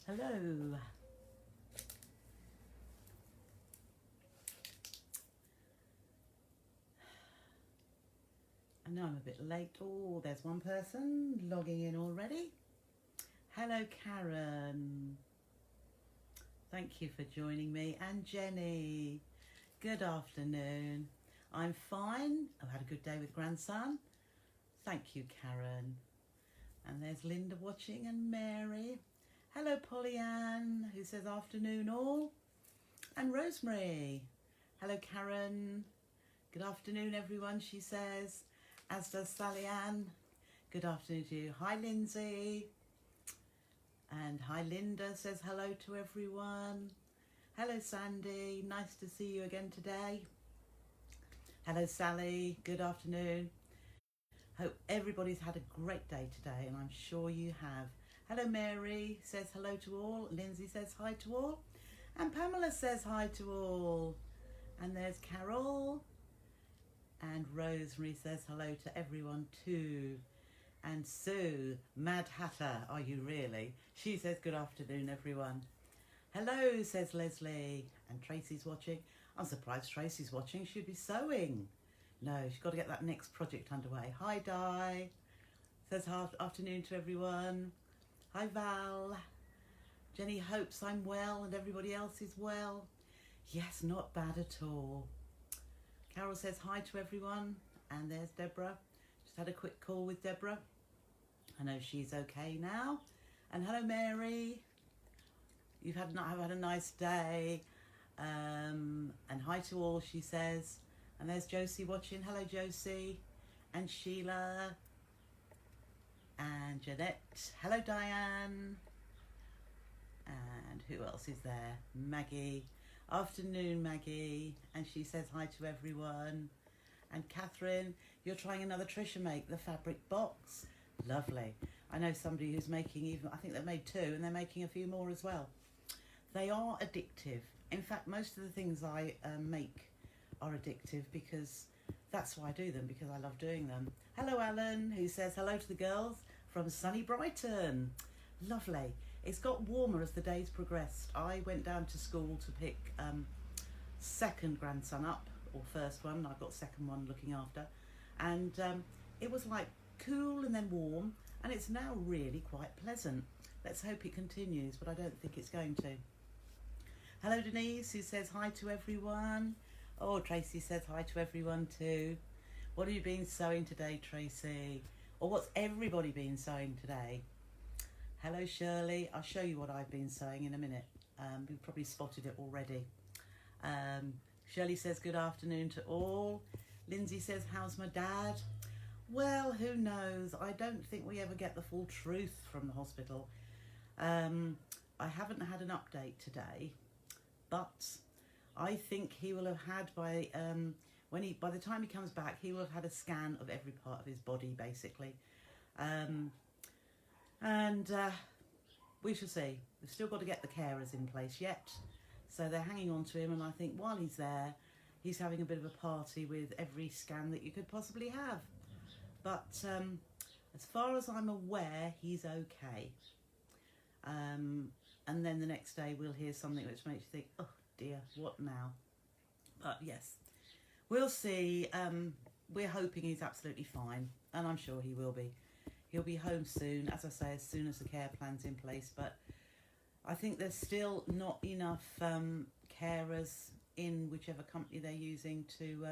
Hello. I know I'm a bit late. Oh, there's one person logging in already. Hello, Karen. Thank you for joining me. And Jenny, good afternoon. I'm fine. I've had a good day with grandson. Thank you, Karen. And there's Linda watching and Mary. Hello, Pollyann, who says afternoon all. And Rosemary. Hello, Karen. Good afternoon, everyone, she says. As does Sally Ann. Good afternoon to you. Hi, Lindsay. And hi, Linda says hello to everyone. Hello, Sandy. Nice to see you again today. Hello, Sally. Good afternoon. Hope everybody's had a great day today, and I'm sure you have. Hello, Mary says hello to all. Lindsay says hi to all. And Pamela says hi to all. And there's Carol. And Rosemary says hello to everyone too. And Sue, Mad Hatter, are you really? She says good afternoon, everyone. Hello, says Leslie. And Tracy's watching. I'm surprised Tracy's watching. She'd be sewing. No, she's got to get that next project underway. Hi, Di. Says afternoon to everyone. Hi, Val. Jenny hopes I'm well and everybody else is well. Yes, not bad at all. Carol says hi to everyone. And there's Deborah. Just had a quick call with Deborah. I know she's okay now. And hello, Mary. I've had a nice day. And hi to all, she says. And there's Josie watching. Hello, Josie. And Sheila. And Jeanette. Hello, Diane. And who else is there? Maggie. Afternoon, Maggie. And she says hi to everyone. And Catherine, you're trying another Trisha make, the fabric box. Lovely. I know somebody who's making I think they've made 2 and they're making a few more as well. They are addictive. In fact, most of the things I make are addictive because that's why I do them, because I love doing them. Hello, Alan, who says hello to the girls from sunny Brighton. Lovely. It's got warmer as the days progressed. I went down to school to pick second grandson up, or first one. I've got second one looking after. And it was like cool and then warm, and it's now really quite pleasant. Let's hope it continues, but I don't think it's going to. Hello, Denise, who says hi to everyone. Oh, Tracy says hi to everyone too. What have you been sewing today, Tracy? Or what's everybody been sewing today? Hello, Shirley. I'll show you what I've been sewing in a minute. You've probably spotted it already. Shirley says good afternoon to all. Lindsay says, how's my dad? Well, who knows? I don't think we ever get the full truth from the hospital. I haven't had an update today, but I think he will have had by the time he comes back, he will have had a scan of every part of his body, basically. And we shall see. We've still got to get the carers in place yet. So they're hanging on to him, and I think while he's there, he's having a bit of a party with every scan that you could possibly have. But as far as I'm aware, he's okay. And then the next day we'll hear something which makes you think, oh dear, what now? But yes, we'll see. We're hoping he's absolutely fine, and I'm sure he will be. He'll be home soon, as I say, as soon as the care plan's in place. But I think there's still not enough carers in whichever company they're using to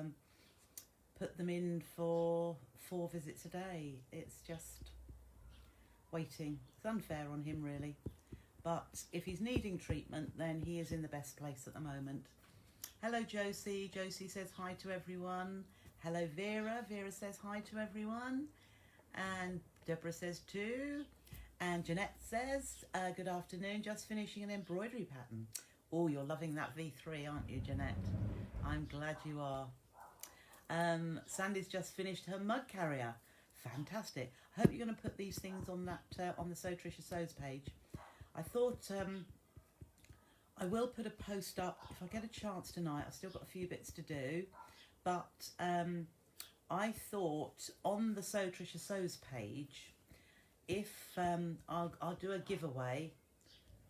put them in for 4 visits a day. It's just waiting. It's unfair on him, really. But if he's needing treatment, then he is in the best place at the moment. Hello, Josie. Josie says hi to everyone. Hello, Vera. Vera says hi to everyone. And Deborah says too. And Jeanette says, good afternoon, just finishing an embroidery pattern. Oh, you're loving that V3, aren't you, Jeanette? I'm glad you are. Sandy's just finished her mug carrier. Fantastic. I hope you're going to put these things on that on the Sew Trisha Sews page. I thought I will put a post up if I get a chance tonight. I've still got a few bits to do, but I thought on the Sew Trisha Sews page, if I'll do a giveaway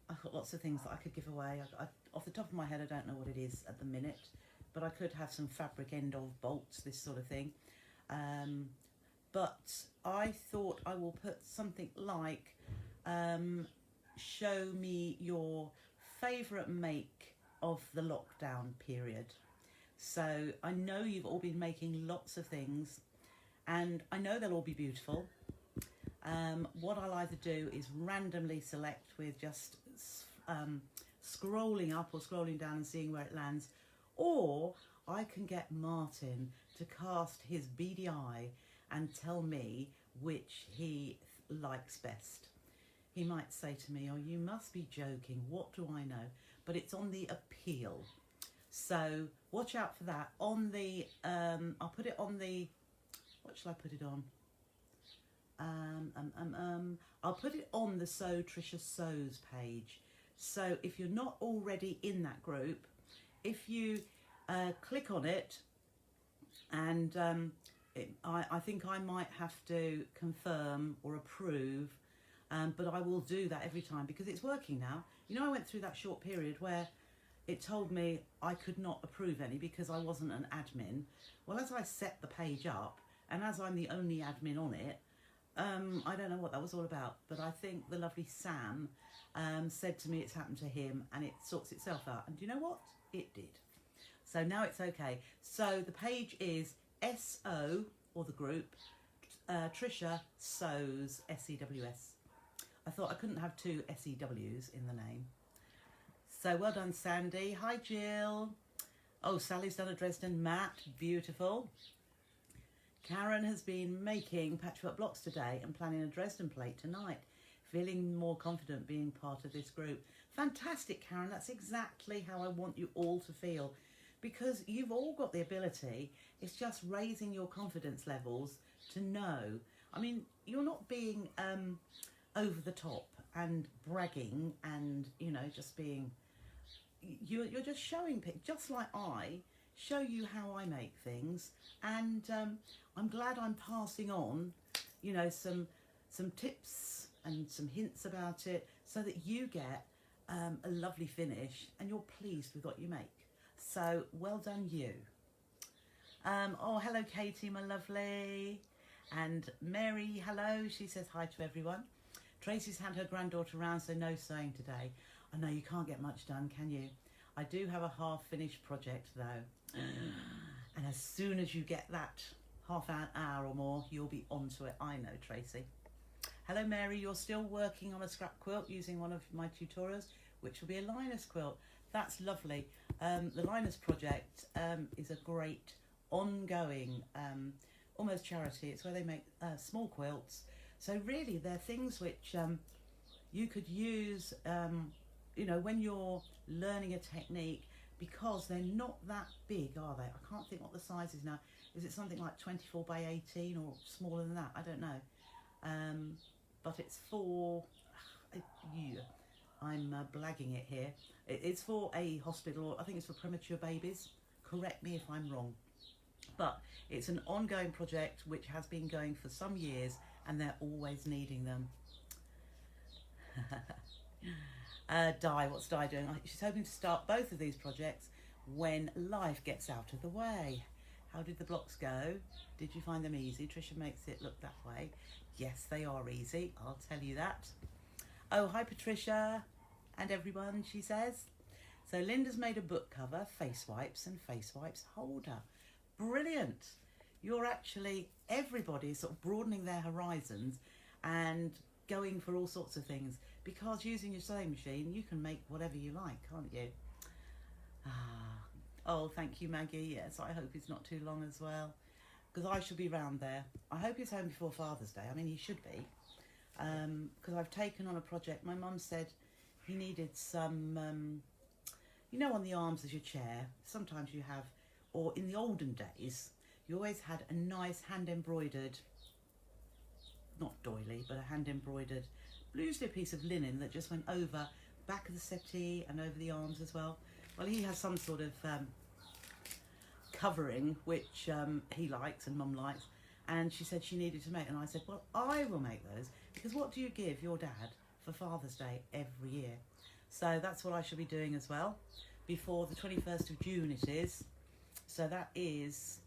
I've got lots of things that I could give away. Off the top of my head, I don't know what it is at the minute, but I could have some fabric end of bolts, this sort of thing. But I thought I will put something like, show me your favourite make of the lockdown period. So I know you've all been making lots of things, and I know they'll all be beautiful. What I'll either do is randomly select with just scrolling up or scrolling down and seeing where it lands, or I can get Martin to cast his beady eye and tell me which he likes best. He might say to me, oh, you must be joking, what do I know? But it's on the appeal. So watch out for that. On the, I'll put it on the, what shall I put it on? I'll put it on the Sew Trisha Sews page. So if you're not already in that group, if you click on it, and I think I might have to confirm or approve, but I will do that every time because it's working now. You know, I went through that short period where it told me I could not approve any because I wasn't an admin. Well, as I set the page up, and as I'm the only admin on it, I don't know what that was all about, but I think the lovely Sam said to me it's happened to him and it sorts itself out. And do you know what? It did. So now it's okay. So the page is SO, or the group, Trisha Sews, SEWS. I thought I couldn't have two SEWs in the name. So well done, Sandy. Hi, Jill. Oh, Sally's done a Dresden mat. Beautiful. Karen has been making patchwork blocks today and planning a Dresden plate tonight. Feeling more confident being part of this group. Fantastic, Karen. That's exactly how I want you all to feel, because you've all got the ability. It's just raising your confidence levels to know. I mean, you're not being over the top and bragging and, you know, just being... You're just showing, just like I show you how I make things, and I'm glad I'm passing on, you know, some tips and some hints about it so that you get a lovely finish and you're pleased with what you make. So well done, you. Oh, hello, Katie, my lovely. And Mary, hello. She says hi to everyone. Tracy's had her granddaughter around, so no sewing today. I know you can't get much done, can you? I do have a half-finished project, though. And as soon as you get that half an hour or more, you'll be onto it. I know, Tracy. Hello, Mary. You're still working on a scrap quilt using one of my tutorials, which will be a Linus quilt. That's lovely. The Linus project is a great ongoing, almost charity. It's where they make small quilts. So really, they're things which you could use, you know, when you're learning a technique, because they're not that big, are they? I can't think what the size is now. Is it something like 24 by 18 or smaller than that? I don't know. But it's for... I'm blagging it here. It's for a hospital, or I think it's for premature babies. Correct me if I'm wrong. But it's an ongoing project which has been going for some years, and they're always needing them. Di, what's Di doing? She's hoping to start both of these projects when life gets out of the way. How did the blocks go? Did you find them easy? Trisha makes it look that way. Yes, they are easy, I'll tell you that. Oh, hi Patricia and everyone, she says. So Linda's made a book cover, face wipes and face wipes holder. Brilliant. You're actually, everybody is sort of broadening their horizons and going for all sorts of things, because using your sewing machine, you can make whatever you like, can't you? Oh, thank you, Maggie. Yes, I hope it's not too long as well, because I shall be round there. I hope he's home before Father's Day. I mean, he should be, because I've taken on a project. My mum said he needed some, you know, on the arms of your chair, sometimes you have, or in the olden days, you always had a nice hand-embroidered, not doily, but a hand-embroidered, usually a piece of linen that just went over back of the settee and over the arms as well. Well, he has some sort of covering which he likes and Mum likes, and she said she needed to make, and I said, well, I will make those, because what do you give your dad for Father's Day every year? So that's what I shall be doing as well. Before the 21st of June it is. So that is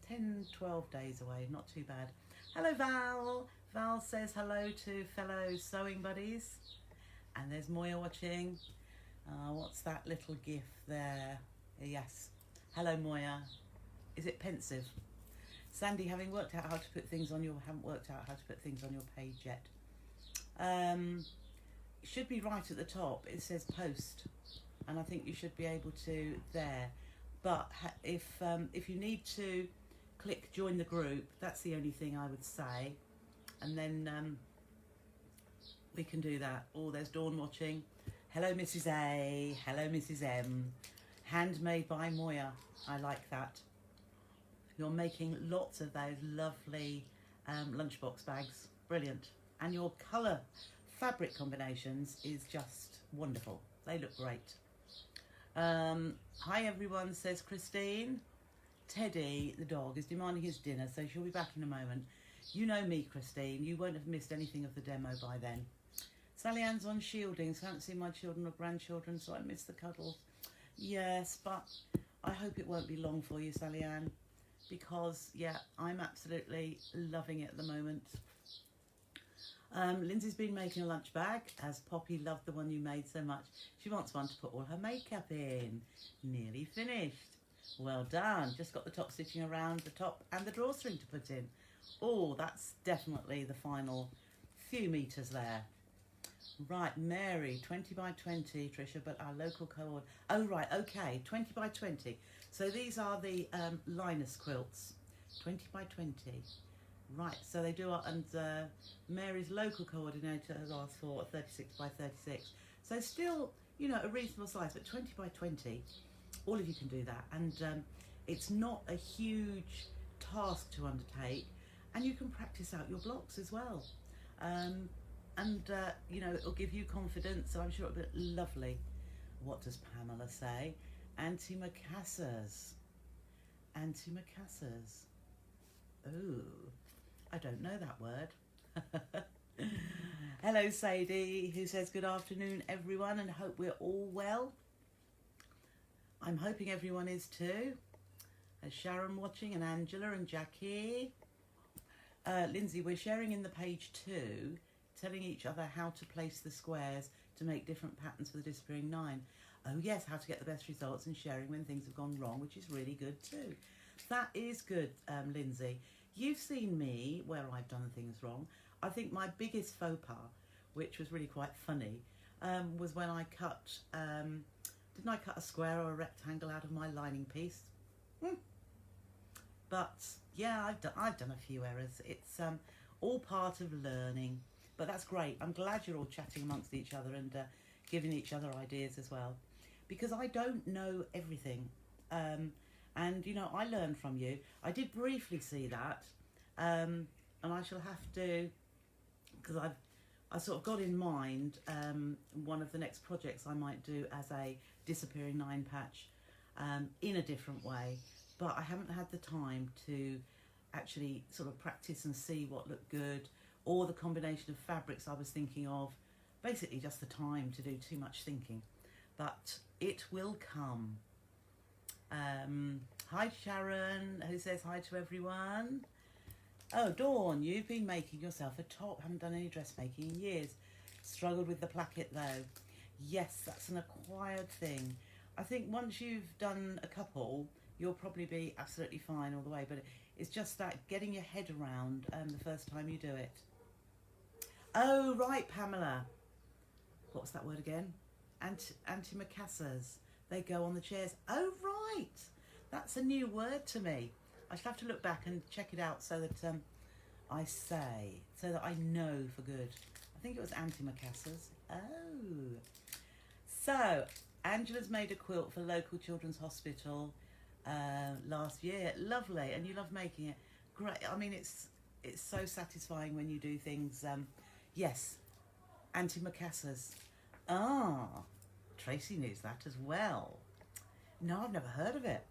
10, 12 days away, not too bad. Hello Val. Val says hello to fellow sewing buddies. And there's Moya watching. What's that little gif there? Yes. Hello Moya. Is it pensive? Sandy, having worked out how to put things on your, haven't worked out how to put things on your page yet. It should be right at the top. It says post. And I think you should be able to there. But if you need to click join the group, that's the only thing I would say. And then we can do that. Oh, there's Dawn watching. Hello Mrs A. Hello Mrs M. Handmade by Moya. I like that. You're making lots of those lovely lunchbox bags. Brilliant. And your colour fabric combinations is just wonderful. They look great. Hi everyone, says Christine. Teddy, the dog, is demanding his dinner, so she'll be back in a moment. You know me, Christine. You won't have missed anything of the demo by then. Sally Ann's on shielding, so I haven't seen my children or grandchildren, so I miss the cuddles. Yes, but I hope it won't be long for you, Sally Ann, because, yeah, I'm absolutely loving it at the moment. Lindsay's been making a lunch bag, as Poppy loved the one you made so much. She wants one to put all her makeup in. Nearly finished. Well done. Just got the top stitching around the top and the drawstring to put in. Oh, that's definitely the final few metres there. Right, Mary, 20 by 20, Trisha, but our local cohort. Oh, right, okay, 20 by 20. So these are the Linus quilts, 20 by 20. Right, so they do, and Mary's local coordinator has asked for 36 by 36. So still, you know, a reasonable size, but 20 by 20, all of you can do that. And it's not a huge task to undertake, and you can practice out your blocks as well. You know, it'll give you confidence, so I'm sure it'll be lovely. What does Pamela say? Antimacassars. Antimacassars. Oh, I don't know that word. Hello Sadie, who says good afternoon everyone, and hope we're all well. I'm hoping everyone is too. There's Sharon watching, and Angela and Jackie. Lindsay, we're sharing in the page 2, telling each other how to place the squares to make different patterns for the disappearing 9. Oh yes, how to get the best results and sharing when things have gone wrong, which is really good too. That is good, Lindsay. You've seen me where I've done things wrong. I think my biggest faux pas, which was really quite funny, was when I cut, didn't I cut a square or a rectangle out of my lining piece? But yeah, I've done a few errors. It's all part of learning, but that's great. I'm glad you're all chatting amongst each other and giving each other ideas as well, because I don't know everything. And, you know, I learn from you. I did briefly see that, and I shall have to, because I sort of got in mind one of the next projects I might do as a disappearing 9 patch in a different way, but I haven't had the time to actually sort of practice and see what looked good, or the combination of fabrics I was thinking of, basically just the time to do too much thinking, but it will come. Hi Sharon, who says hi to everyone. Oh, Dawn, you've been making yourself a top. Haven't done any dressmaking in years. Struggled with the placket though. Yes, that's an acquired thing. I think once you've done a couple, you'll probably be absolutely fine all the way, but it's just that getting your head around the first time you do it. Oh, right, Pamela. What was that word again? Antimacassars. They go on the chairs. Oh, right. That's a new word to me. I shall have to look back and check it out so that so that I know for good. I think it was antimacassars. Oh. So, Angela's made a quilt for local children's hospital last year. Lovely. And you love making it. Great. I mean, it's so satisfying when you do things. Yes. Antimacassars. Ah. Tracy knows that as well. No, I've never heard of it.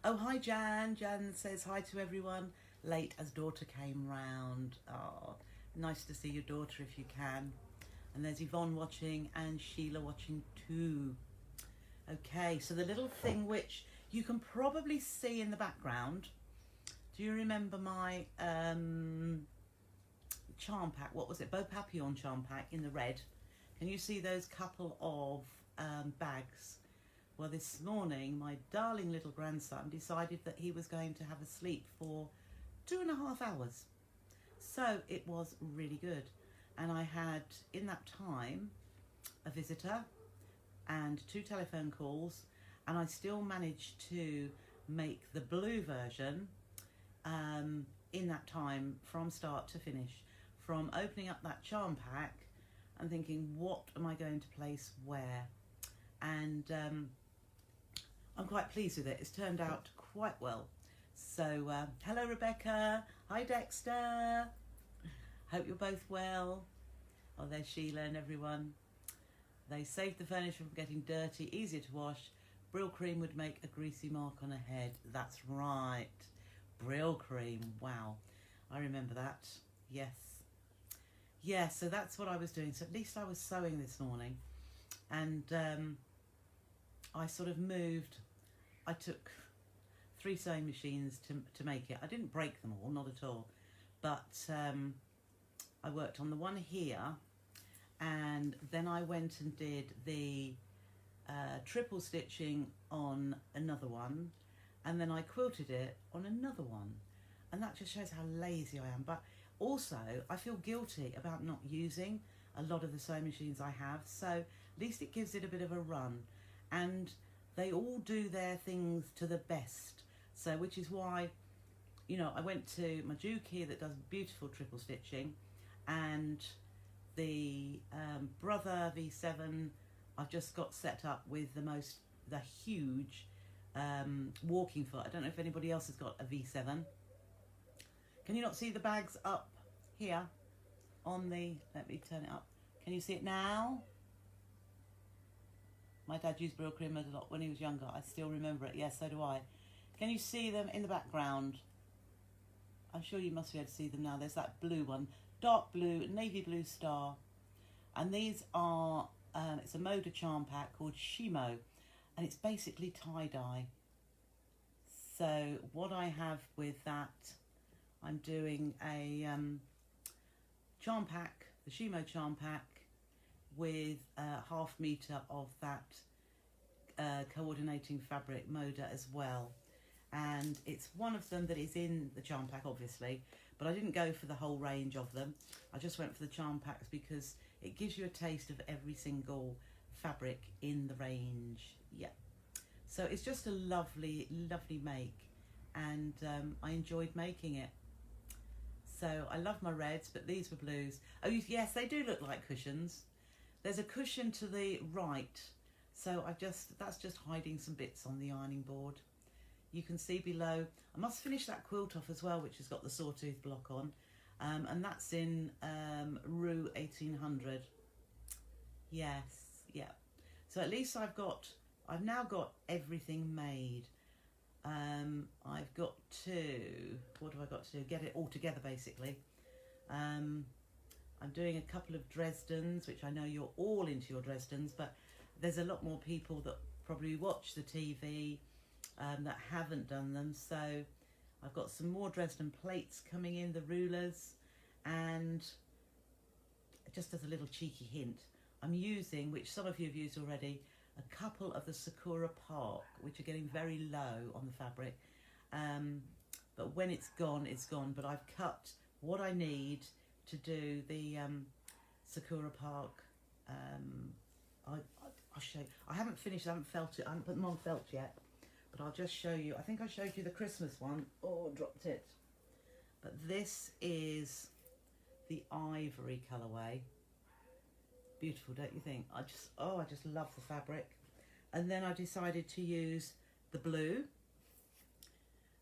Oh, hi Jan. Jan says hi to everyone. Late as daughter came round. Oh, nice to see your daughter if you can. And there's Yvonne watching and Sheila watching too. Okay, so the little thing which you can probably see in the background, do you remember my charm pack? What was it? Beau Papillon charm pack in the red. Can you see those couple of bags? Well, this morning, my darling little grandson decided that he was going to have a sleep for 2.5 hours. So it was really good. And I had, in that time, a visitor and 2 telephone calls, and I still managed to make the blue version in that time from start to finish, from opening up that charm pack and thinking, what am I going to place where? And I'm quite pleased with it. It's turned out quite well. So hello Rebecca, hi Dexter, hope you're both well. Oh, there's Sheila and everyone. They saved the furniture from getting dirty, easier to wash. Brill cream would make a greasy mark on a head. That's right. Brill cream. Wow. I remember that. Yes. Yeah, so that's what I was doing. So at least I was sewing this morning. And I sort of moved. I took 3 sewing machines to make it. I didn't break them all, not at all. But I worked on the one here. And then I went and did the triple stitching on another one, and then I quilted it on another one, and that just shows how lazy I am. But also I feel guilty about not using a lot of the sewing machines I have, so at least it gives it a bit of a run, and they all do their things to the best. So which is why, you know, I went to my Duke here that does beautiful triple stitching, and the Brother V7 I've just got set up with the huge walking foot. I don't know if anybody else has got a V7. Can you not see the bags up here on the, let me turn it up. Can you see it now? My dad used Brill cream a lot when he was younger. I still remember it. Yes, so do I. Can you see them in the background? I'm sure you must be able to see them now. There's that blue one. Dark blue, navy blue star, and these are it's a Moda charm pack called Shimo, and it's basically tie-dye. So what I have with that, I'm doing a charm pack, the Shimo charm pack, with a 1/2 meter of that coordinating fabric Moda as well. And it's one of them that is in the charm pack, obviously, but I didn't go for the whole range of them. I just went for the charm packs because it gives you a taste of every single fabric in the range. Yeah, so it's just a lovely, lovely make, and I enjoyed making it. So I love my reds, but these were blues. Oh yes, they do look like cushions. There's a cushion to the right, so that's just hiding some bits on the ironing board. You can see below, I must finish that quilt off as well, which has got the sawtooth block on, and that's in Rue 1800. Yes, yeah. So at least I've now got everything made. I've got to, what have I got to do? Get it all together, basically. I'm doing a couple of Dresdens, which I know you're all into your Dresdens, but there's a lot more people that probably watch the TV that haven't done them. So I've got some more Dresden plates coming in, the rulers, and just as a little cheeky hint, I'm using, which some of you have used already, a couple of the Sakura Park, which are getting very low on the fabric, but when it's gone, it's gone. But I've cut what I need to do the Sakura Park. I'll show you. I haven't finished, I haven't felt it, I haven't put them on felt yet, but I'll just show you. I think I showed you the Christmas one. Oh, dropped it. But this is the ivory colourway. Beautiful, don't you think? I just love the fabric. And then I decided to use the blue.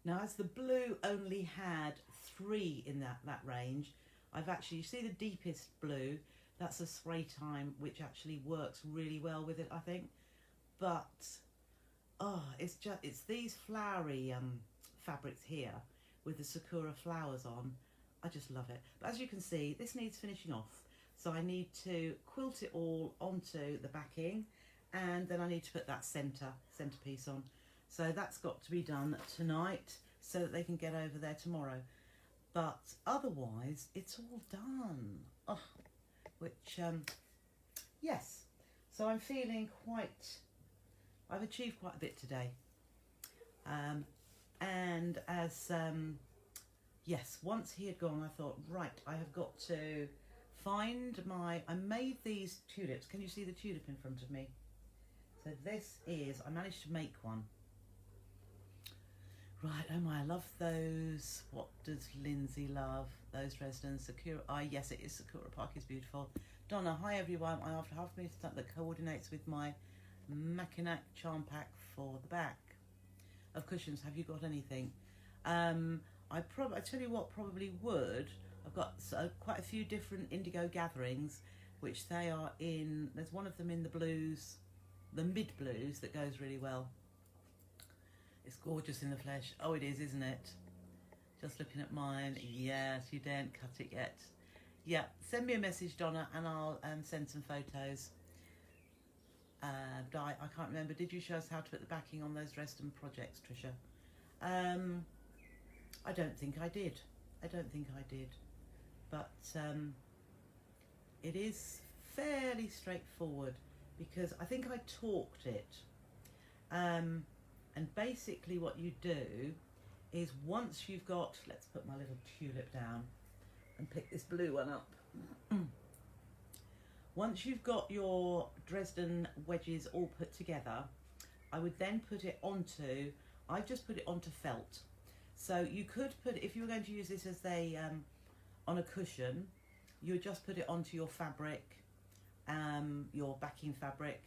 Now, as the blue only had 3 in that range, I've actually, you see the deepest blue, that's a spray time, which actually works really well with it, I think. But it's these flowery fabrics here with the Sakura flowers on. I just love it. But as you can see, this needs finishing off. So I need to quilt it all onto the backing, and then I need to put that centerpiece on. So that's got to be done tonight so that they can get over there tomorrow. But otherwise, it's all done. Oh, which, yes. So I'm feeling I've achieved quite a bit today. And as, yes, once he had gone, I thought, right, I have got to find I made these tulips. Can you see the tulip in front of me? So I managed to make one. Right, oh my, I love those. What does Lindsay love? Those Dresden Sakura. Yes, it is. Sakura Park is beautiful. Donna, hi everyone. I have half a minute that coordinates with my Mackinac charm pack for the back of cushions. Have you got anything? I tell you what, probably would. I've got quite a few different indigo gatherings, which they are in. There's one of them in the blues, the mid blues, that goes really well. It's gorgeous in the flesh. Oh, it is, isn't it? Just looking at mine. Yes, you daren't cut it yet. Yeah, send me a message, Donna, and I'll send some photos. I can't remember. Did you show us how to put the backing on those Dresden projects, Trisha? I don't think I did. But it is fairly straightforward because I think I talked it. And basically what you do is once you've got, let's put my little tulip down and pick this blue one up. Once you've got your Dresden wedges all put together, I would then put it onto, I've just put it onto felt. So you could put, if you were going to use this as on a cushion, you would just put it onto your fabric, your backing fabric,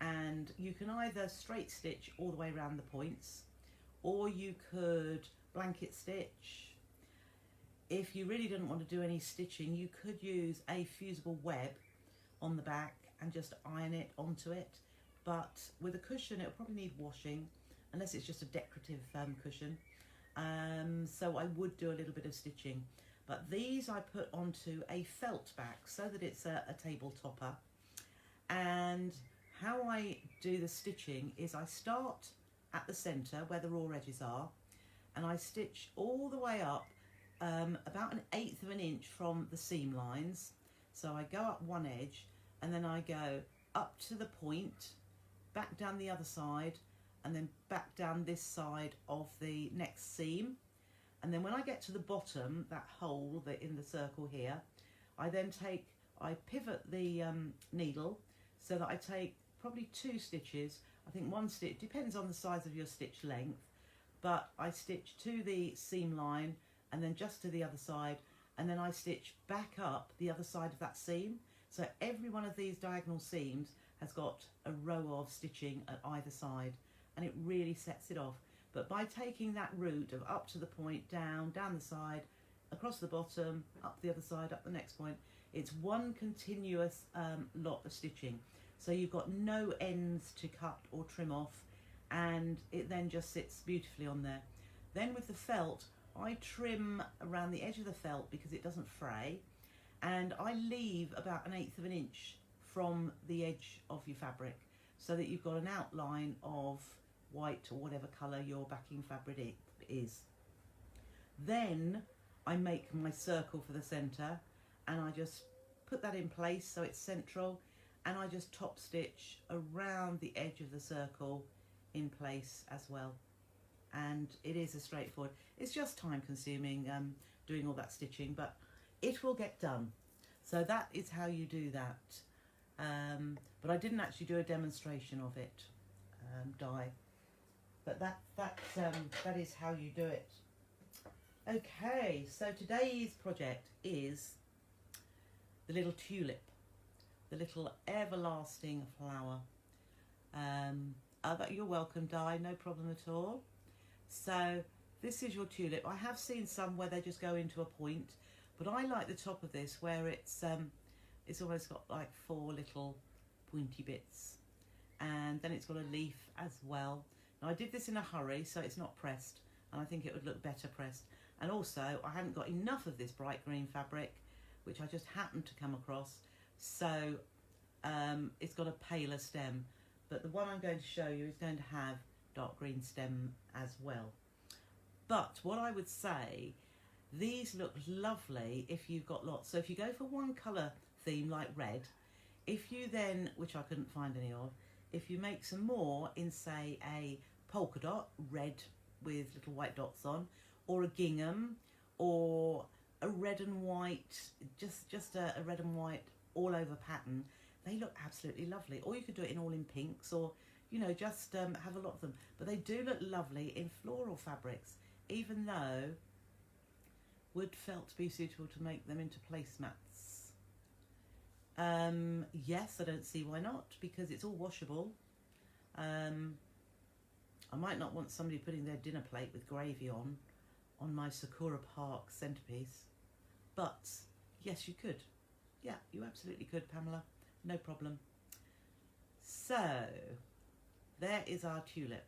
and you can either straight stitch all the way around the points, or you could blanket stitch. If you really didn't want to do any stitching, you could use a fusible web on the back and just iron it onto it. But with a cushion, it'll probably need washing, unless it's just a decorative cushion. So I would do a little bit of stitching. But these I put onto a felt back so that it's a table topper. And how I do the stitching is I start at the centre where the raw edges are, and I stitch all the way up about 1/8 of an inch from the seam lines. So I go up one edge, and then I go up to the point, back down the other side, and then back down this side of the next seam. And then when I get to the bottom, that hole in the circle here, I pivot the needle so that I take probably 2 stitches. I think 1 stitch, depends on the size of your stitch length, but I stitch to the seam line and then just to the other side, and then I stitch back up the other side of that seam. So every one of these diagonal seams has got a row of stitching at either side, and it really sets it off. But by taking that route of up to the point, down the side, across the bottom, up the other side, up the next point, it's one continuous lot of stitching. So you've got no ends to cut or trim off, and it then just sits beautifully on there. Then with the felt, I trim around the edge of the felt because it doesn't fray, and I leave about 1/8 of an inch from the edge of your fabric so that you've got an outline of white or whatever colour your backing fabric is. Then I make my circle for the centre, and I just put that in place so it's central, and I just top stitch around the edge of the circle in place as well. And it is a straightforward, it's just time consuming doing all that stitching, but it will get done. So that is how you do that. But I didn't actually do a demonstration of it, Di. But that is how you do it. Okay, so today's project is the little tulip, the little everlasting flower. You're welcome, Di, no problem at all. So this is your tulip. I have seen some where they just go into a point, but I like the top of this where it's almost got like 4 little pointy bits, and then it's got a leaf as well. Now I did this in a hurry, so it's not pressed, and I think it would look better pressed. And also I hadn't got enough of this bright green fabric, which I just happened to come across. So it's got a paler stem, but the one I'm going to show you is going to have dark green stem as well. But what I would say, these look lovely if you've got lots. So if you go for one colour theme like red, if you then, which I couldn't find any of, if you make some more in, say, a polka dot, red with little white dots on, or a gingham, or a red and white, just a red and white all over pattern, they look absolutely lovely. Or you could do it in all in pinks, or, you know, just have a lot of them. But they do look lovely in floral fabrics, even though would felt to be suitable to make them into placemats. Yes, I don't see why not, because it's all washable. I might not want somebody putting their dinner plate with gravy on my Sakura Park centerpiece, but yes, you could. Yeah, you absolutely could, Pamela. No problem. So there is our tulip.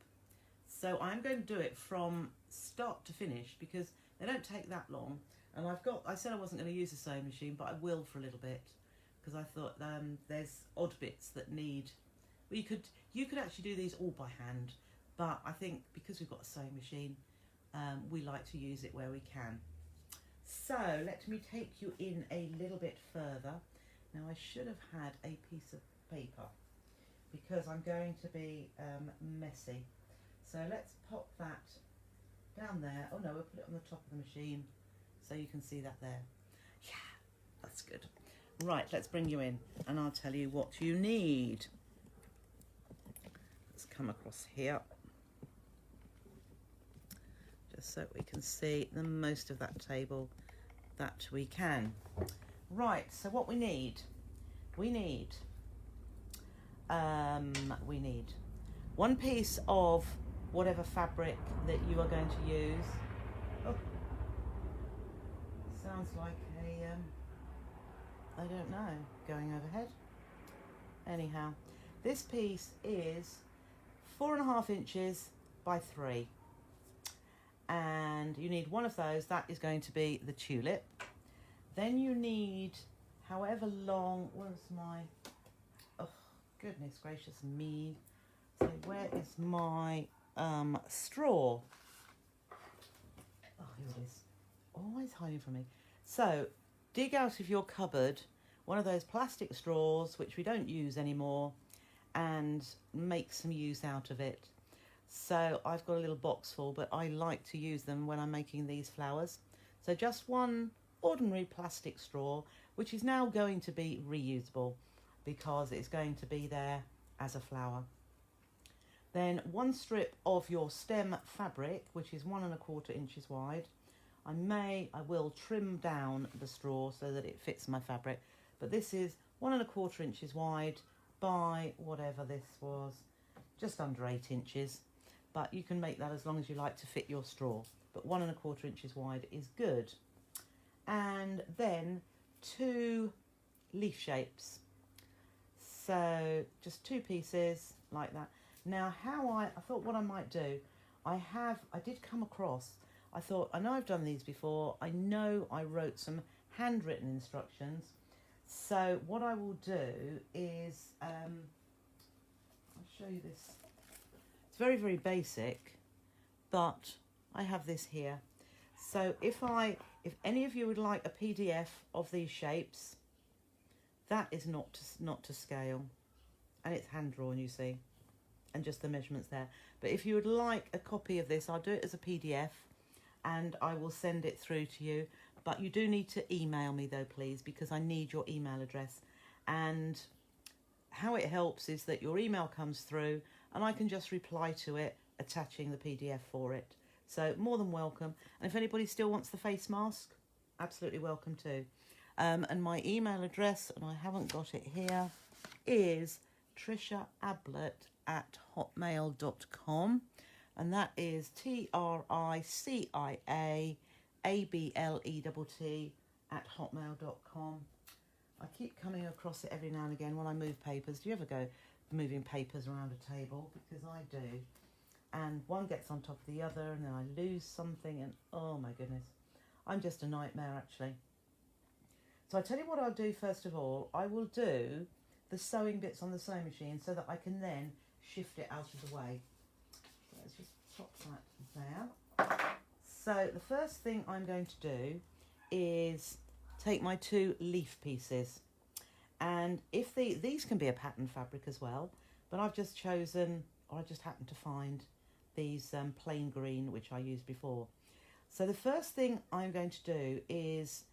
So I'm going to do it from start to finish because they don't take that long. And I said I wasn't going to use a sewing machine, but I will for a little bit because I thought there's odd bits that need. Well, you could actually do these all by hand, but I think because we've got a sewing machine, we like to use it where we can. So let me take you in a little bit further. Now I should have had a piece of paper because I'm going to be messy. So let's pop that down there. Oh no, we'll put it on the top of the machine so you can see that there. Yeah, that's good. Right, let's bring you in and I'll tell you what you need. Let's come across here just so we can see the most of that table that we can. Right, so what we need one piece of whatever fabric that you are going to use. Oh, sounds like I don't know, going overhead. Anyhow, this piece is 4.5 inches by 3. And you need one of those. That is going to be the tulip. Then you need however long, where's my, oh goodness gracious me. So where is my straw? Oh, here it is. Always hiding from me. So dig out of your cupboard one of those plastic straws, which we don't use anymore, and make some use out of it. So I've got a little box full, but I like to use them when I'm making these flowers. So just one ordinary plastic straw, which is now going to be reusable because it's going to be there as a flower. Then one strip of your stem fabric, which is 1.25 inches wide. I will trim down the straw so that it fits my fabric, but this is 1.25 inches wide by whatever this was, just under 8 inches. But you can make that as long as you like to fit your straw, but 1.25 inches wide is good. And then 2 leaf shapes. So just 2 pieces like that. Now I thought what I might do, I did come across, I thought, I know I've done these before, I know I wrote some handwritten instructions. So what I will do is, I'll show you this. It's very, very basic, but I have this here. So if any of you would like a PDF of these shapes, that is not to scale, and it's hand drawn, you see, and just the measurements there. But if you would like a copy of this, I'll do it as a PDF, and I will send it through to you. But you do need to email me though, please, because I need your email address. And how it helps is that your email comes through and I can just reply to it, attaching the PDF for it. So more than welcome. And if anybody still wants the face mask, absolutely welcome too. And my email address, and I haven't got it here, is triciaablett@hotmail.com. And that is TRICIAABLETT@hotmail.com. I keep coming across it every now and again when I move papers. Do you ever go moving papers around a table? Because I do. And one gets on top of the other and then I lose something and oh my goodness. I'm just a nightmare actually. So I tell you what I'll do first of all. I will do the sewing bits on the sewing machine so that I can then shift it out of the way. So let's just pop that there. So the first thing I'm going to do is take my 2 leaf pieces, and if these can be a pattern fabric as well, but I've just chosen, or I just happened to find these plain green which I used before. So the first thing I'm going to do is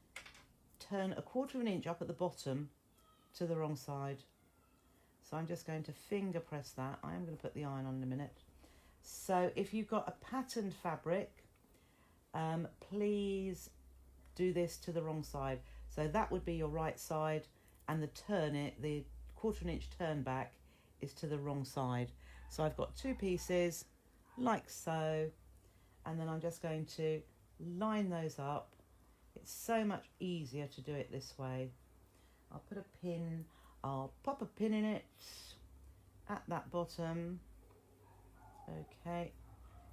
turn 1/4 inch up at the bottom to the wrong side. So I'm just going to finger press that. I am going to put the iron on in a minute. So if you've got a patterned fabric, please do this to the wrong side. So that would be your right side, and the 1/4 inch turn back is to the wrong side. So I've got 2 pieces like so, and then I'm just going to line those up. It's so much easier to do it this way. I'll put a pin, I'll pop a pin in it at that bottom. Okay,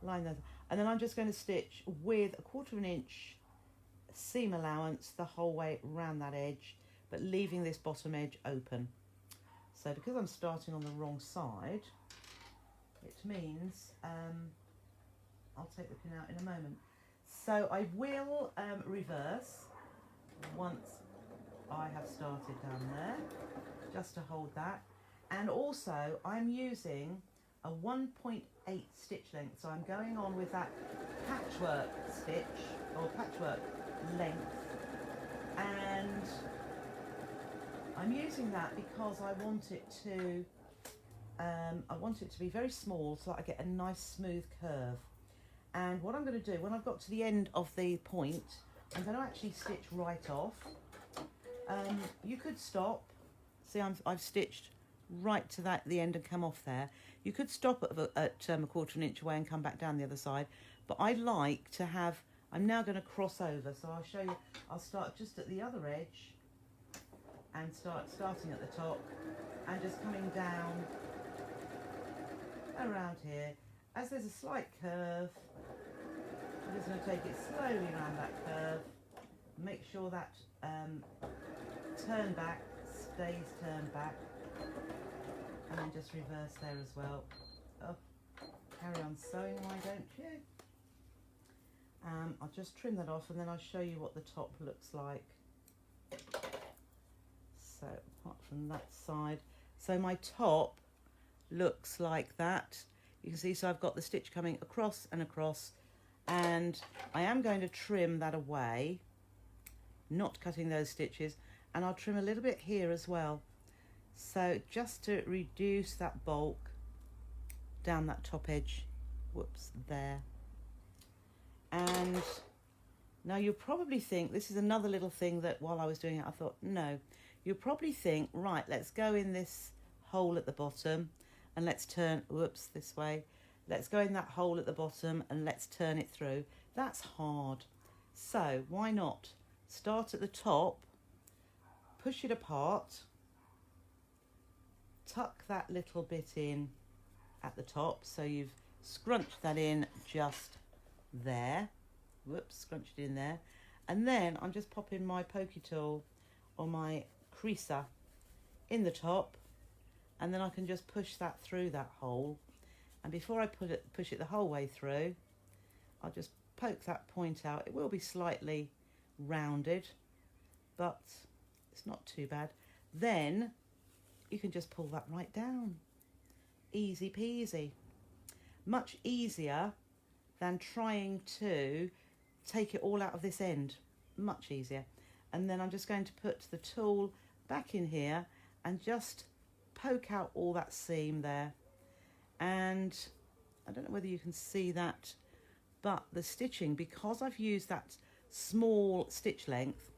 line those, and then I'm just going to stitch with 1/4 inch seam allowance the whole way around that edge, but leaving this bottom edge open. So because I'm starting on the wrong side, it means I'll take the pin out in a moment. So I will reverse once I have started down there, just to hold that. And also I'm using a 1.8 stitch length, so I'm going on with that patchwork stitch, or patchwork length, and I'm using that because I want it to be very small so that I get a nice smooth curve. And what I'm going to do, when I've got to the end of the point, I'm going to actually stitch right off. You could stop. See, I've stitched right to the end and come off there. You could stop at 1/4 inch away and come back down the other side. But I like to have, I'm now going to cross over. So I'll show you, I'll start just at the other edge and starting at the top and just coming down around here. As there's a slight curve, I'm just going to take it slowly around that curve. Make sure that turn back stays turned back, and then just reverse there as well. Oh, carry on sewing, why don't you? I'll just trim that off and then I'll show you what the top looks like. So apart from that side, so my top looks like that. You can see, so I've got the stitch coming across and across, and I am going to trim that away, not cutting those stitches, and I'll trim a little bit here as well. So just to reduce that bulk down that top edge, whoops, there. And now you'll probably think, this is another little thing that while I was doing it, I thought, no, you'll probably think, right, let's go in this hole at the bottom and let's turn, whoops, this way. Let's go in that hole at the bottom and let's turn it through. That's hard. So why not start at the top, push it apart, tuck that little bit in at the top. So you've scrunched that in just there. Whoops, scrunched it in there. And then I'm just popping my pokey tool or my creaser in the top, and then I can just push that through that hole. And before I push it the whole way through, I'll just poke that point out. It will be slightly rounded, but it's not too bad. Then you can just pull that right down. Easy peasy. Much easier than trying to take it all out of this end. Much easier. And then I'm just going to put the tool back in here and just poke out all that seam there. And I don't know whether you can see that, but the stitching, because I've used that small stitch length,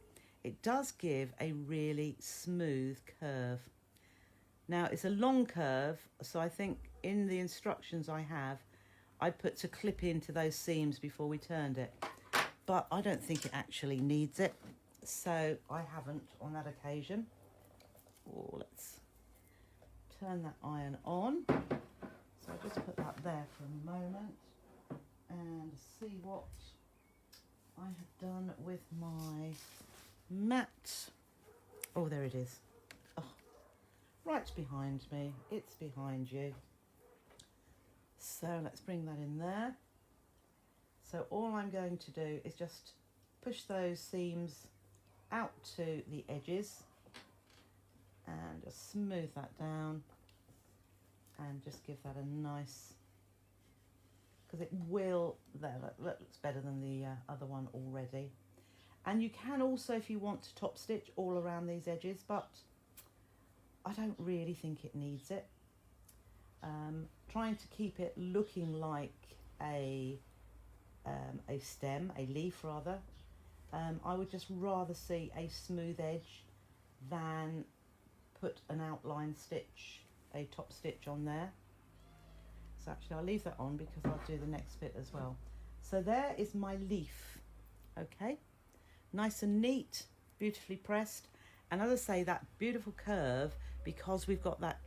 it does give a really smooth curve. Now it's a long curve, so I think in the instructions I have, I put to clip into those seams before we turned it, but I don't think it actually needs it, so I haven't on that occasion. Oh, let's turn that iron on. So I'll just put that there for a moment and see what I have done with my mat Oh, there it is. Oh, right behind me. It's behind you. So let's bring that in there. So all I'm going to do is just push those seams out to the edges and just smooth that down and just give that a nice, because it will, there, that looks better than the other one already. And you can also, if you want to, top stitch all around these edges, but I don't really think it needs it. Trying to keep it looking like a stem, a leaf rather. I would just rather see a smooth edge than put an outline stitch, a top stitch on there. So actually I'll leave that on because I'll do the next bit as well. So there is my leaf, okay? Nice and neat, beautifully pressed. And as I say, that beautiful curve, because we've got that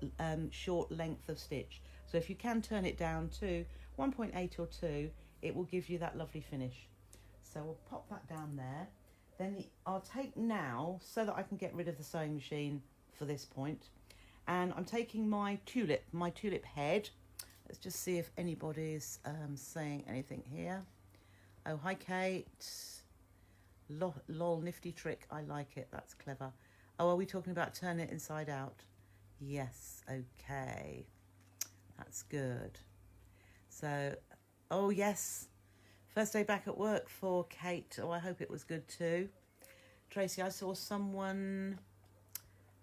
short length of stitch. So if you can turn it down to 1.8 or 2, it will give you that lovely finish. So we'll pop that down there. Then I'll take now, so that I can get rid of the sewing machine for this point. And I'm taking my tulip head. Let's just see if anybody's saying anything here. Oh, hi Kate. Lol, nifty trick. I like it. That's clever. Oh, are we talking about turning it inside out? Yes. Okay. That's good. So, oh yes. First day back at work for Kate. Oh, I hope it was good too. Tracy, I saw someone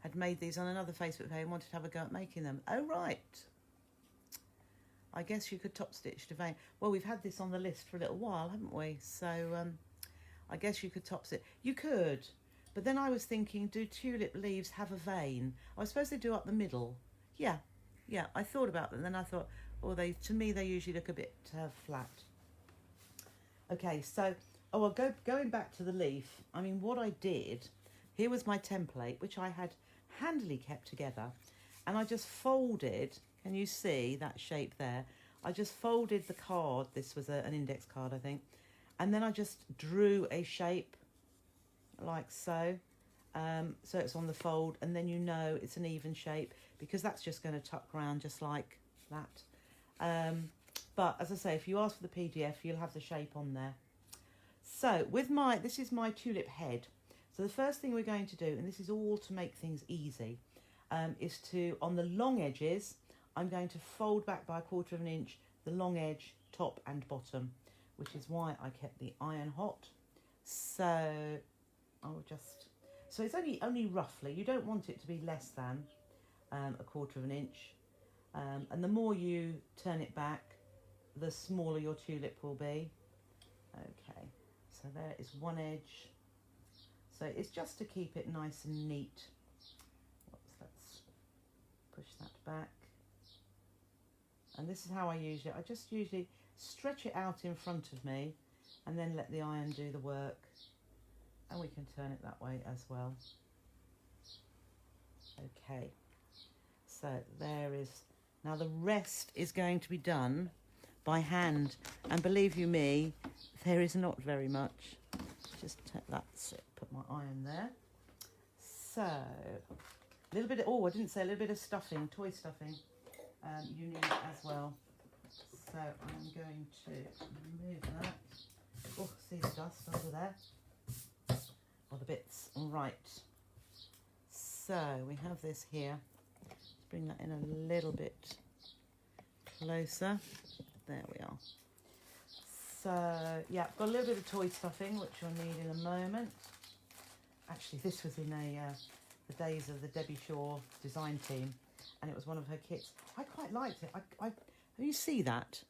had made these on another Facebook page and wanted to have a go at making them. Oh, right. I guess you could top stitch to vein. Well, we've had this on the list for a little while, haven't we? So I guess you could top stitch. You could. But then I was thinking, do tulip leaves have a vein? I suppose they do up the middle. Yeah. Yeah, I thought about them. Then I thought, oh, to me, they usually look a bit flat. Okay, so, well, going back to the leaf, I mean, what I did, here was my template, which I had handily kept together, and I just folded, can you see that shape there? I just folded the card, this was an index card, I think, and then I just drew a shape like so, so it's on the fold, and then you know it's an even shape, because that's just going to tuck around just like that. But as I say, if you ask for the PDF, you'll have the shape on there. So with this is my tulip head. So the first thing we're going to do, and this is all to make things easy, is to, on the long edges, I'm going to fold back by 1/4 of an inch the long edge, top and bottom, which is why I kept the iron hot. So I'll just, so it's only roughly, you don't want it to be less than 1/4 of an inch. And the more you turn it back, the smaller your tulip will be. Okay, so there is one edge. So it's just to keep it nice and neat. Let's push that back. And this is how I use it. I just usually stretch it out in front of me and then let the iron do the work. And we can turn it that way as well. Okay, so there is, now the rest is going to be done by hand, and believe you me, there is not very much. Just that's it, put my iron there. So a little bit of, oh, I didn't say, a little bit of stuffing, toy stuffing, you need as well. So I'm going to remove that. Oh, see the dust under there, or the bits. All right, so we have this here. Let's bring that in a little bit closer. There we are. So, yeah, I've got a little bit of toy stuffing, which you'll need in a moment. Actually, this was in the days of the Debbie Shaw design team, and it was one of her kits. I quite liked it. You see that?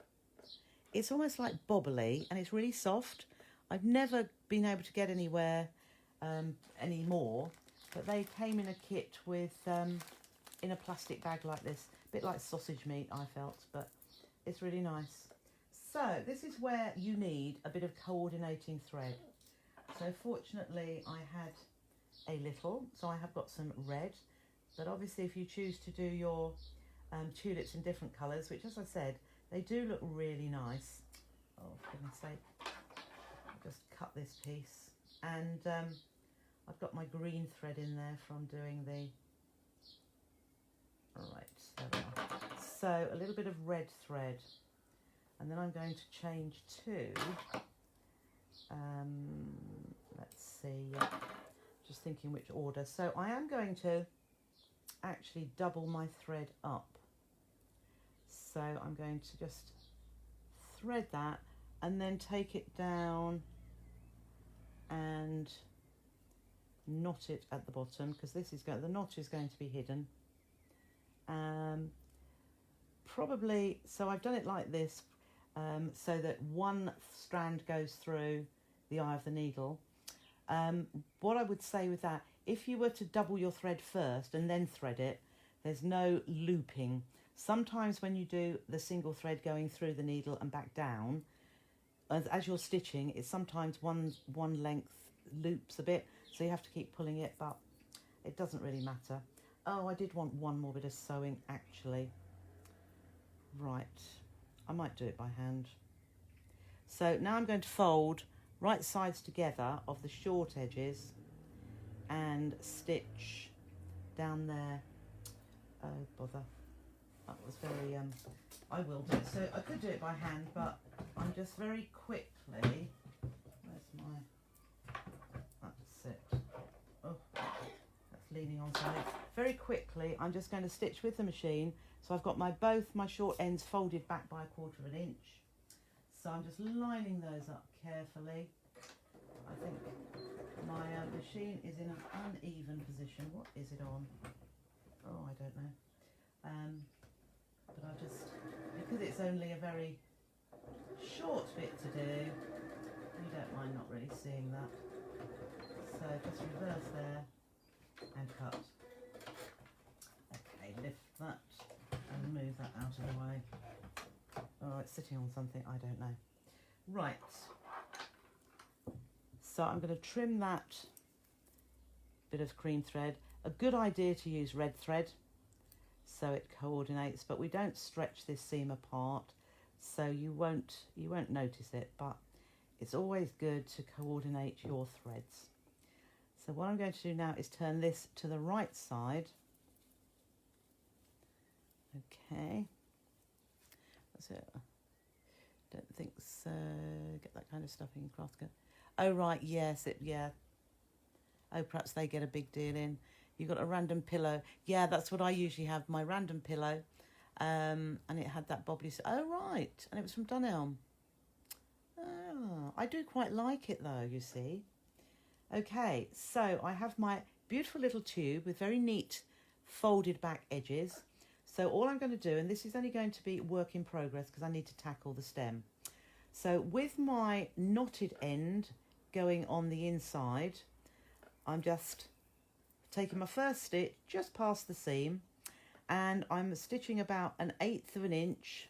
It's almost like bobbly, and it's really soft. I've never been able to get anywhere anymore, but they came in a kit with, in a plastic bag like this. A bit like sausage meat, I felt, but it's really nice. So this is where you need a bit of coordinating thread. So fortunately I had a little, so I have got some red, but obviously if you choose to do your tulips in different colours, which as I said, they do look really nice. Oh, for goodness sake, I'll just cut this piece, and I've got my green thread in there from doing the, all right, there we are. So a little bit of red thread, and then I'm going to change to, let's see, just thinking which order. So I am going to actually double my thread up. So I'm going to just thread that and then take it down and knot it at the bottom, because this is the knot is going to be hidden. Probably, so I've done it like this, so that one strand goes through the eye of the needle. What I would say with that, if you were to double your thread first and then thread it, there's no looping. Sometimes when you do the single thread going through the needle and back down, as you're stitching, it's sometimes one length loops a bit, so you have to keep pulling it, but it doesn't really matter. Oh, I did want one more bit of sewing actually. Right, I might do it by hand. So now I'm going to fold right sides together of the short edges and stitch down there. Oh bother, that was very I will do it. So I could do it by hand, but I'm just very quickly, where's my, that's it, oh, that's leaning on something. Very quickly I'm just going to stitch with the machine. So I've got both my short ends folded back by 1/4 inch. So I'm just lining those up carefully. I think my machine is in an uneven position. What is it on? Oh, I don't know. But I'll just, because it's only a very short bit to do, you don't mind not really seeing that. So just reverse there and cut. Okay, lift that and move that out of the way. Oh, it's sitting on something, I don't know. Right, so I'm going to trim that bit of cream thread. A good idea to use red thread so it coordinates, but we don't stretch this seam apart, so you won't notice it, but it's always good to coordinate your threads. So what I'm going to do now is turn this to the right side. Okay, that's it. Don't think so. Get that kind of stuffing in craft. Oh right, yes, yeah. Oh, perhaps they get a big deal in. You got a random pillow. Yeah, that's what I usually have, my random pillow. And it had that bobbly. Oh right, and it was from Dunelm. Oh, I do quite like it though, you see. Okay, so I have my beautiful little tube with very neat folded back edges. So all I'm going to do, and this is only going to be work in progress because I need to tackle the stem. So with my knotted end going on the inside, I'm just taking my first stitch just past the seam, and I'm stitching about 1/8 inch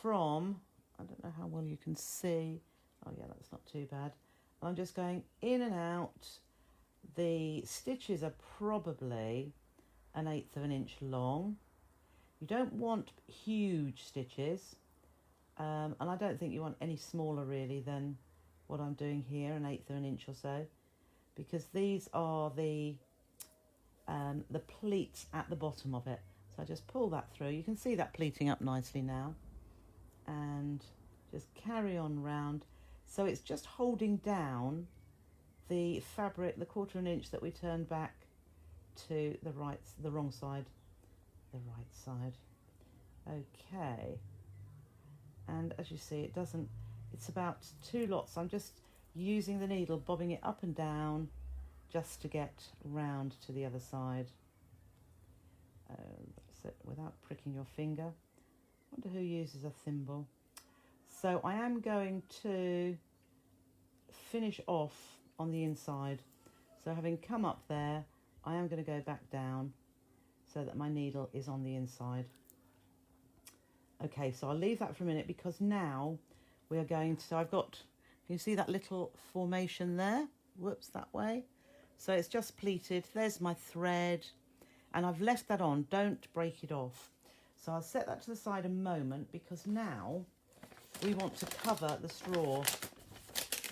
from, I don't know how well you can see, oh yeah, that's not too bad. I'm just going in and out. The stitches are probably 1/8 inch long. You don't want huge stitches, and I don't think you want any smaller really than what I'm doing here, 1/8 inch or so, because these are the pleats at the bottom of it. So I just pull that through. You can see that pleating up nicely now, and just carry on round. So it's just holding down the fabric, the 1/4 inch that we turned back to the wrong side, the right side. Okay, and as you see, it's about 2 lots. I'm just using the needle, bobbing it up and down just to get round to the other side. That's it, without pricking your finger. I wonder who uses a thimble. So I am going to finish off on the inside. So having come up there, I am going to go back down so that my needle is on the inside. Okay, so I'll leave that for a minute because now we are going to, so I've got, can you see that little formation there? Whoops, that way. So it's just pleated. There's my thread, and I've left that on. Don't break it off. So I'll set that to the side a moment because now we want to cover the straw.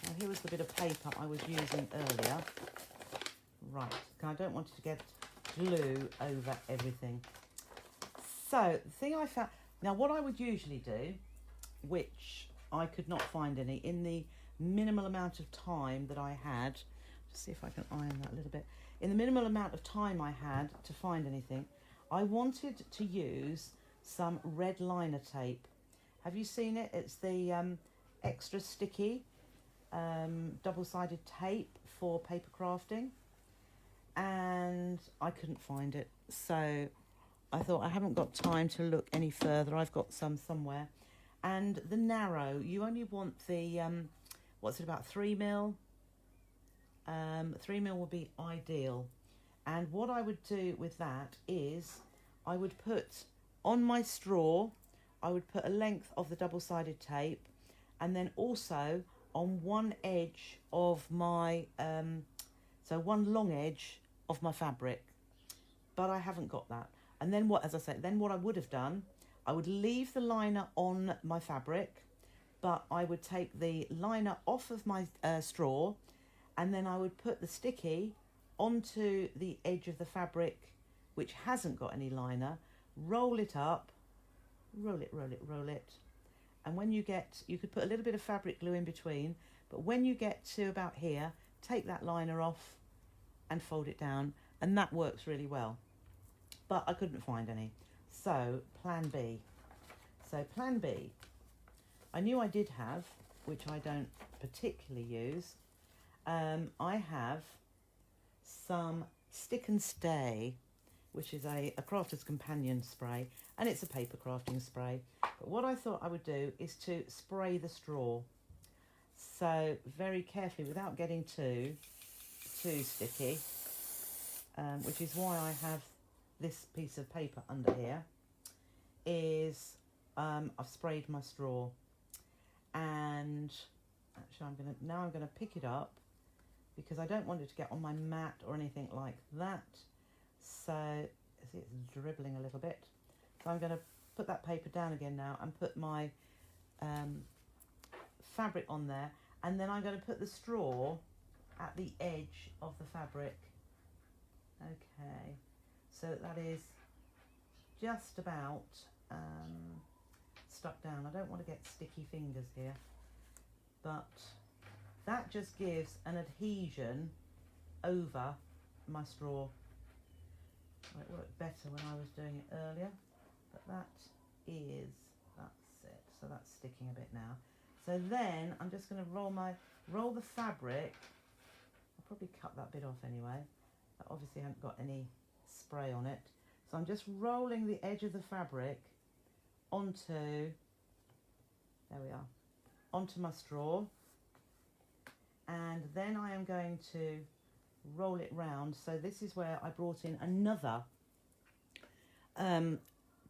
Now here was the bit of paper I was using earlier. Right, I don't want it to get glue over everything. So the thing I found, now what I would usually do, which I could not find any in the minimal amount of time that I had, just see if I can iron that a little bit. In the minimal amount of time I had to find anything, I wanted to use some red liner tape. Have you seen it? It's the extra sticky double-sided tape for paper crafting, and I couldn't find it, so I thought I haven't got time to look any further. I've got some somewhere. And the narrow, you only want the what's it, about 3mm? 3mm would be ideal. And what I would do with that is I would put on my straw, I would put a length of the double-sided tape, and then also on one edge of my so one long edge of my fabric, but I haven't got that. And then what, as I said, then what I would have done, I would leave the liner on my fabric, but I would take the liner off of my straw, and then I would put the sticky onto the edge of the fabric which hasn't got any liner, roll it up, roll it, and when you get, you could put a little bit of fabric glue in between, but when you get to about here, take that liner off and fold it down, and that works really well. But I couldn't find any. So plan B. So plan B, I knew I did have, which I don't particularly use. I have some Stick and Stay, which is a crafter's companion spray, and it's a paper crafting spray. But what I thought I would do is to spray the straw. So very carefully, without getting too sticky, which is why I have this piece of paper under here, is I've sprayed my straw. And actually I'm gonna pick it up, because I don't want it to get on my mat or anything like that. So see, it's dribbling a little bit. So I'm going to put that paper down again now and put my fabric on there, and then I'm going to put the straw at the edge of the fabric. Okay, so that is just about stuck down. I don't want to get sticky fingers here, but that just gives an adhesion over my straw. Well, it worked better when I was doing it earlier, but that's it. So that's sticking a bit now. So then I'm just going to roll the fabric. I'll probably cut that bit off anyway. I obviously haven't got any spray on it. So I'm just rolling the edge of the fabric onto, there we are, onto my straw. And then I am going to roll it round. So this is where I brought in another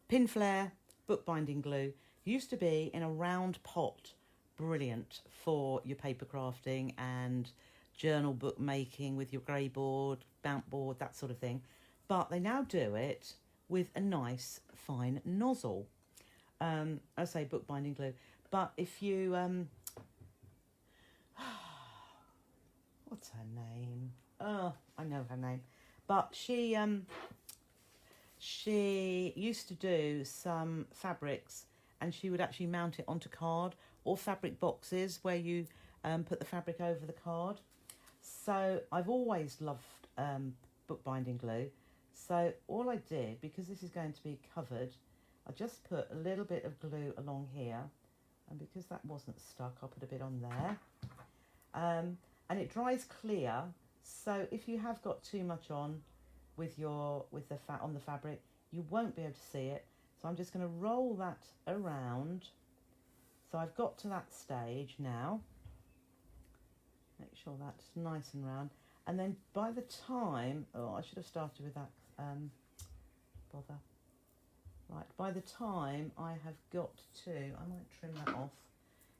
pin flare bookbinding glue. Used to be in a round pot, brilliant for your paper crafting and journal book making with your grey board, bound board, that sort of thing. But they now do it with a nice fine nozzle. I say bookbinding glue, but if you what's her name? Oh, I know her name. But she used to do some fabrics, and she would actually mount it onto card or fabric boxes where you put the fabric over the card. So I've always loved bookbinding glue. So all I did, because this is going to be covered, I just put a little bit of glue along here, and because that wasn't stuck, I'll put a bit on there. And it dries clear, so if you have got too much on with the fat on the fabric, you won't be able to see it. So I'm just going to roll that around. So I've got to that stage now. Make sure that's nice and round. And then by the time, oh, I should have started with that bother. Right, by the time I have got to, I might trim that off,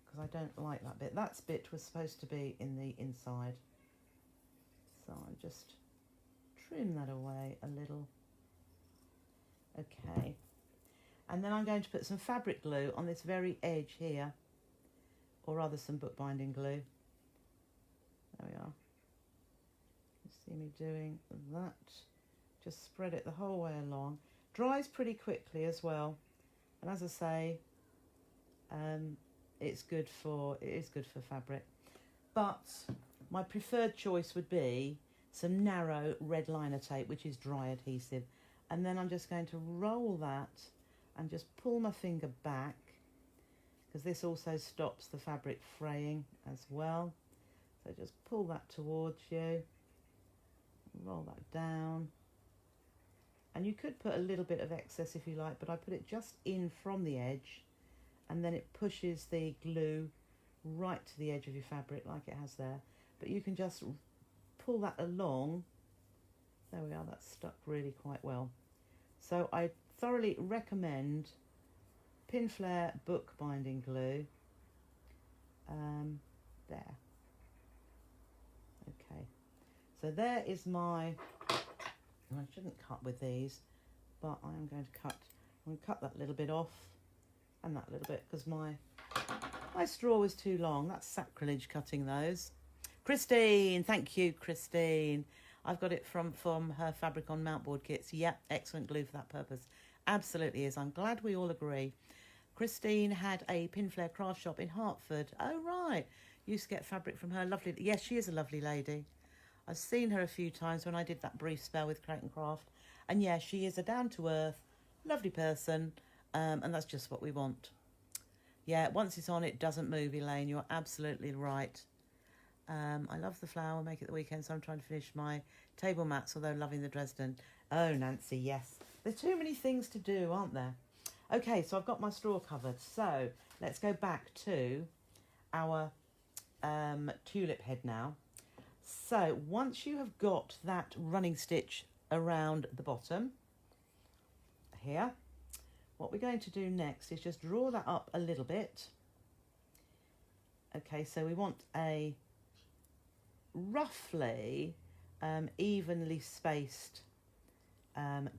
because I don't like that bit. That bit was supposed to be in the inside. So I just trim that away a little. Okay. And then I'm going to put some fabric glue on this very edge here, or rather some bookbinding glue. There we are. You See me doing that. Just spread it the whole way along. Dries pretty quickly as well. And as I say, it is good for fabric. But my preferred choice would be some narrow red liner tape, which is dry adhesive. And then I'm just going to roll that and just pull my finger back, because this also stops the fabric fraying as well. So just pull that towards you, roll that down. And you could put a little bit of excess if you like, but I put it just in from the edge, and then it pushes the glue right to the edge of your fabric like it has there. But you can just pull that along. There we are, that's stuck really quite well. So I thoroughly recommend Pinflair book binding glue. There. Okay, so there is my, I shouldn't cut with these, but I am going to cut that little bit off and that little bit, because my straw is too long. That's sacrilege cutting those. Christine, thank you, Christine. I've got it from her Fabric on Mountboard kits. Yep, excellent glue for that purpose. Absolutely is. I'm glad we all agree. Christine had a Pinflair craft shop in Hertford. Oh, right. Used to get fabric from her. Lovely. Yes, she is a lovely lady. I've seen her a few times when I did that brief spell with Crate and Craft. And yeah, she is a down-to-earth, lovely person. And that's just what we want. Yeah, once it's on, it doesn't move, Elaine. You're absolutely right. I love the flower, make it the weekend, so I'm trying to finish my table mats, although loving the Dresden. Oh, Nancy, yes. There's too many things to do, aren't there? Okay, so I've got my straw covered. So let's go back to our tulip head now. So once you have got that running stitch around the bottom here, what we're going to do next is just draw that up a little bit. Okay, so we want a roughly evenly spaced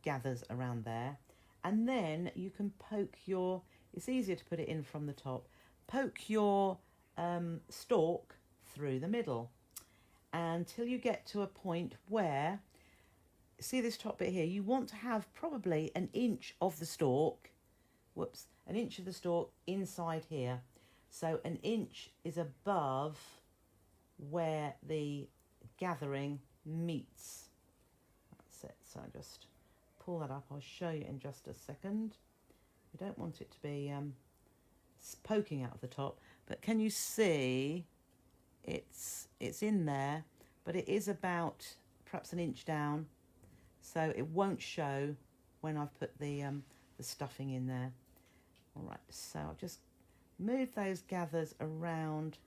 gathers around there, and then you can poke your, it's easier to put it in from the top, poke your stalk through the middle until you get to a point where, see this top bit here, you want to have probably an inch of the stalk, an inch of the stalk inside here. So an inch is above where the gathering meets. That's it. So I just pull that up. I'll show you in just a second. We don't want it to be poking out of the top, but can you see it's in there, but it is about perhaps an inch down, so it won't show when I've put the stuffing in there. All right, so I'll just move those gathers around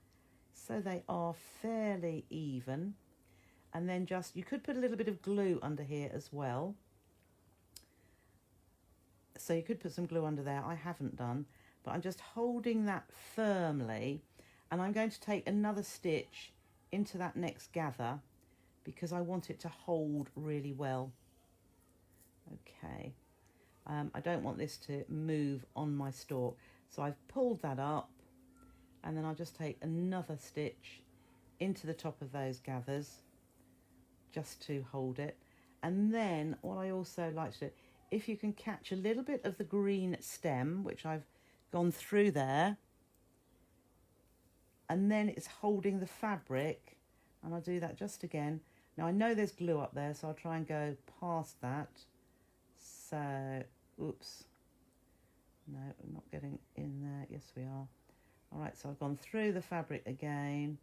so they are fairly even, and then just, you could put a little bit of glue under here as well. So you could put some glue under there. I haven't done, but I'm just holding that firmly, and I'm going to take another stitch into that next gather because I want it to hold really well. Okay, I don't want this to move on my stalk, so I've pulled that up, and then I'll just take another stitch into the top of those gathers just to hold it. And then what I also like to do, if you can catch a little bit of the green stem, which I've gone through there, and then it's holding the fabric, and I'll do that just again. Now I know there's glue up there, so I'll try and go past that. So, oops. No, we're not getting in there. Yes, we are. All right, so I've gone through the fabric again,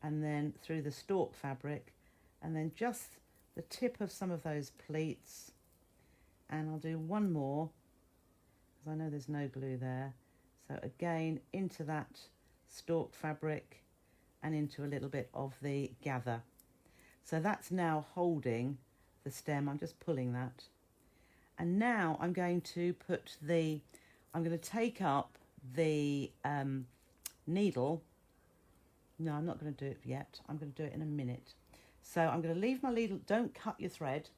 and then through the stalk fabric, and then just the tip of some of those pleats. And I'll do one more, because I know there's no glue there. So again, into that stalk fabric and into a little bit of the gather. So that's now holding the stem. I'm just pulling that. And now I'm going to put the, I'm going to take up the needle. No, I'm not going to do it yet. I'm going to do it in a minute. So I'm going to leave my needle, don't cut your thread.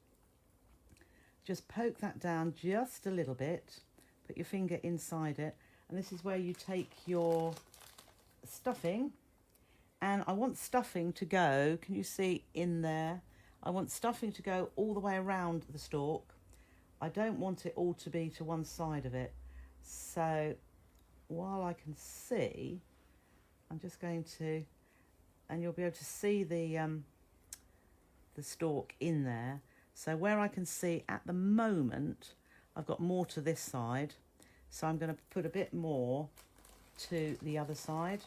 Just poke that down just a little bit. Put your finger inside it. And this is where you take your stuffing. And I want stuffing to go, can you see in there? I want stuffing to go all the way around the stalk. I don't want it all to be to one side of it. So while I can see, I'm just going to, and you'll be able to see the stalk in there. So where I can see at the moment, I've got more to this side. So I'm going to put a bit more to the other side.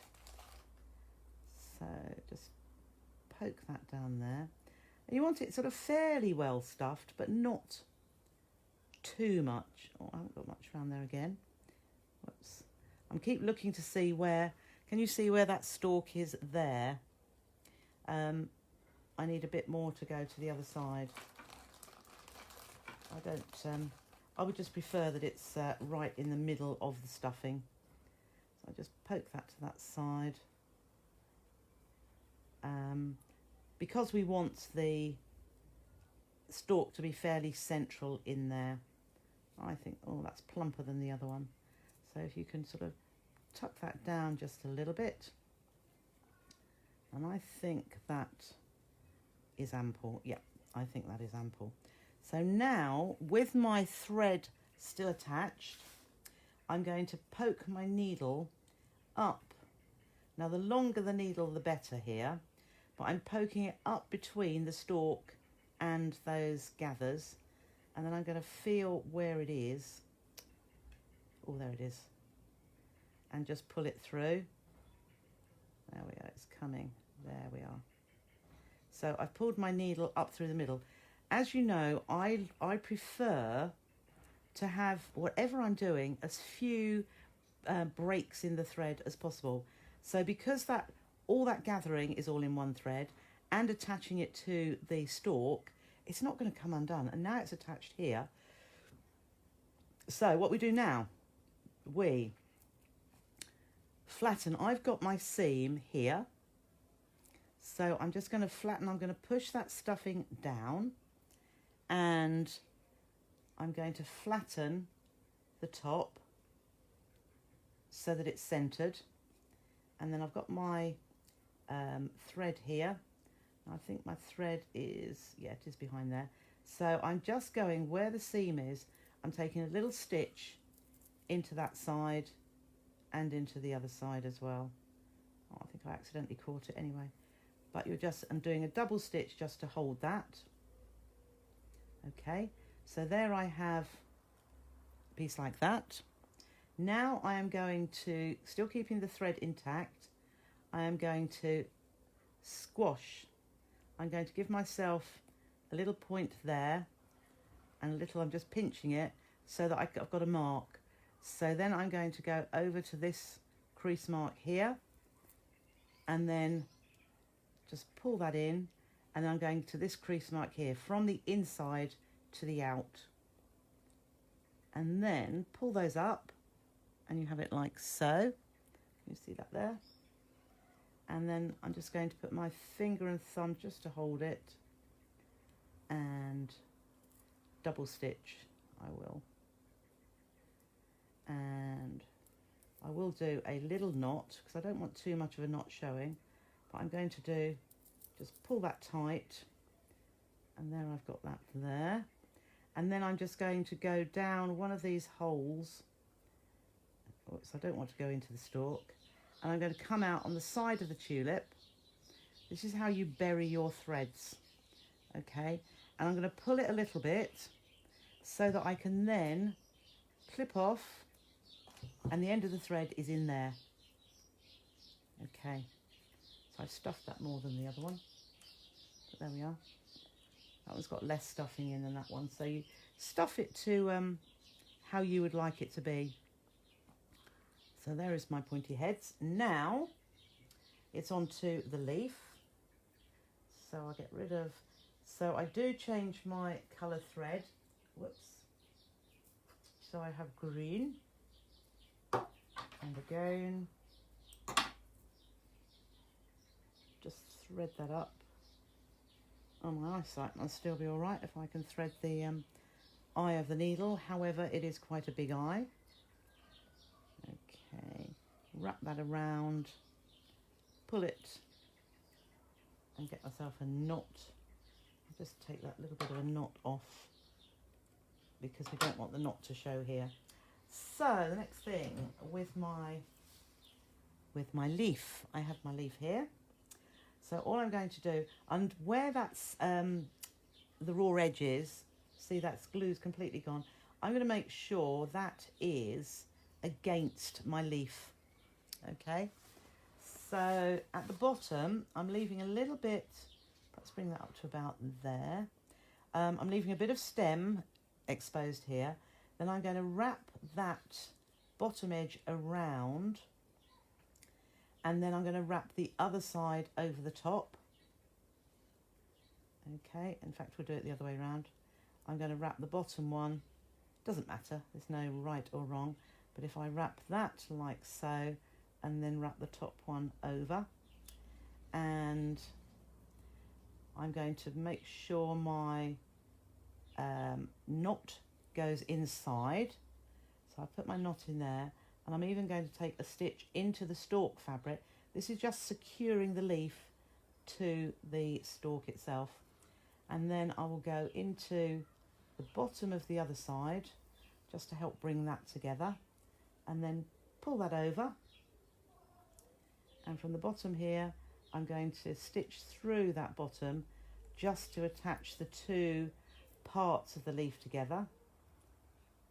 So just poke that down there. And you want it sort of fairly well stuffed, but not too much. Oh, I haven't got much around there again. Whoops. I'm keep looking to see where, can you see where that stalk is there? I need a bit more to go to the other side. I would just prefer that it's right in the middle of the stuffing. So I just poke that to that side. Because we want the stalk to be fairly central in there, I think, oh, that's plumper than the other one. So if you can sort of tuck that down just a little bit. And I think that is ample. Yeah, I think that is ample. So now, with my thread still attached, I'm going to poke my needle up. Now, the longer the needle, the better here. But I'm poking it up between the stalk and those gathers. And then I'm going to feel where it is. Oh, there it is. And just pull it through. There we go, it's coming. There we are. So I've pulled my needle up through the middle. As you know, I prefer to have whatever I'm doing as few breaks in the thread as possible. So because all that gathering is all in one thread and attaching it to the stalk, it's not going to come undone. And now it's attached here. So what we do now, we flatten. I've got my seam here. So I'm just going to flatten. I'm going to push that stuffing down. And I'm going to flatten the top so that it's centered. And then I've got my thread here. I think my thread is, yeah, it is behind there. So I'm just going where the seam is. I'm taking a little stitch into that side and into the other side as well. Oh, I think I accidentally caught it anyway. But I'm doing a double stitch just to hold that. Okay, so there I have a piece like that. Now I am going to, still keeping the thread intact, I am going to squash. I'm going to give myself a little point there and a little, I'm just pinching it so that I've got a mark. So then I'm going to go over to this crease mark here and then just pull that in, and then I'm going to this crease mark here from the inside to the out, and then pull those up and you have it like so. You see that there? And then I'm just going to put my finger and thumb just to hold it and double stitch. I will. And I will do a little knot because I don't want too much of a knot showing, but I'm going to just pull that tight, and there I've got that there. And then I'm just going to go down one of these holes. Oops, I don't want to go into the stalk. And I'm going to come out on the side of the tulip. This is how you bury your threads. Okay, and I'm going to pull it a little bit so that I can then clip off, and the end of the thread is in there. Okay, so I've stuffed that more than the other one, but there we are. That one's got less stuffing in than that one, so you stuff it to how you would like it to be. So there is my pointy heads. Now it's onto the leaf. So I'll get rid of, so I do change my colour thread. Whoops. So I have green, and again, just thread that up. Oh, my eyesight must still be all right if I can thread the eye of the needle. However, it is quite a big eye. Okay, wrap that around, pull it, and get myself a knot Just take that little bit of a knot off because we don't want the knot to show here. So the next thing with my leaf, I have my leaf here. So all I'm going to do, and where that's the raw edges, see that's glue's completely gone. I'm going to make sure that is against my leaf. Okay. So at the bottom, I'm leaving a little bit. Let's bring that up to about there. I'm leaving a bit of stem exposed here. Then I'm going to wrap that bottom edge around, and then I'm going to wrap the other side over the top. Okay, in fact we'll do it the other way around. I'm going to wrap the bottom one, doesn't matter, there's no right or wrong, but if I wrap that like so, and then wrap the top one over, and I'm going to make sure my knot goes inside. So I put my knot in there, and I'm even going to take a stitch into the stalk fabric. This is just securing the leaf to the stalk itself. And then I will go into the bottom of the other side just to help bring that together, and then pull that over. And from the bottom here, I'm going to stitch through that bottom just to attach the two parts of the leaf together,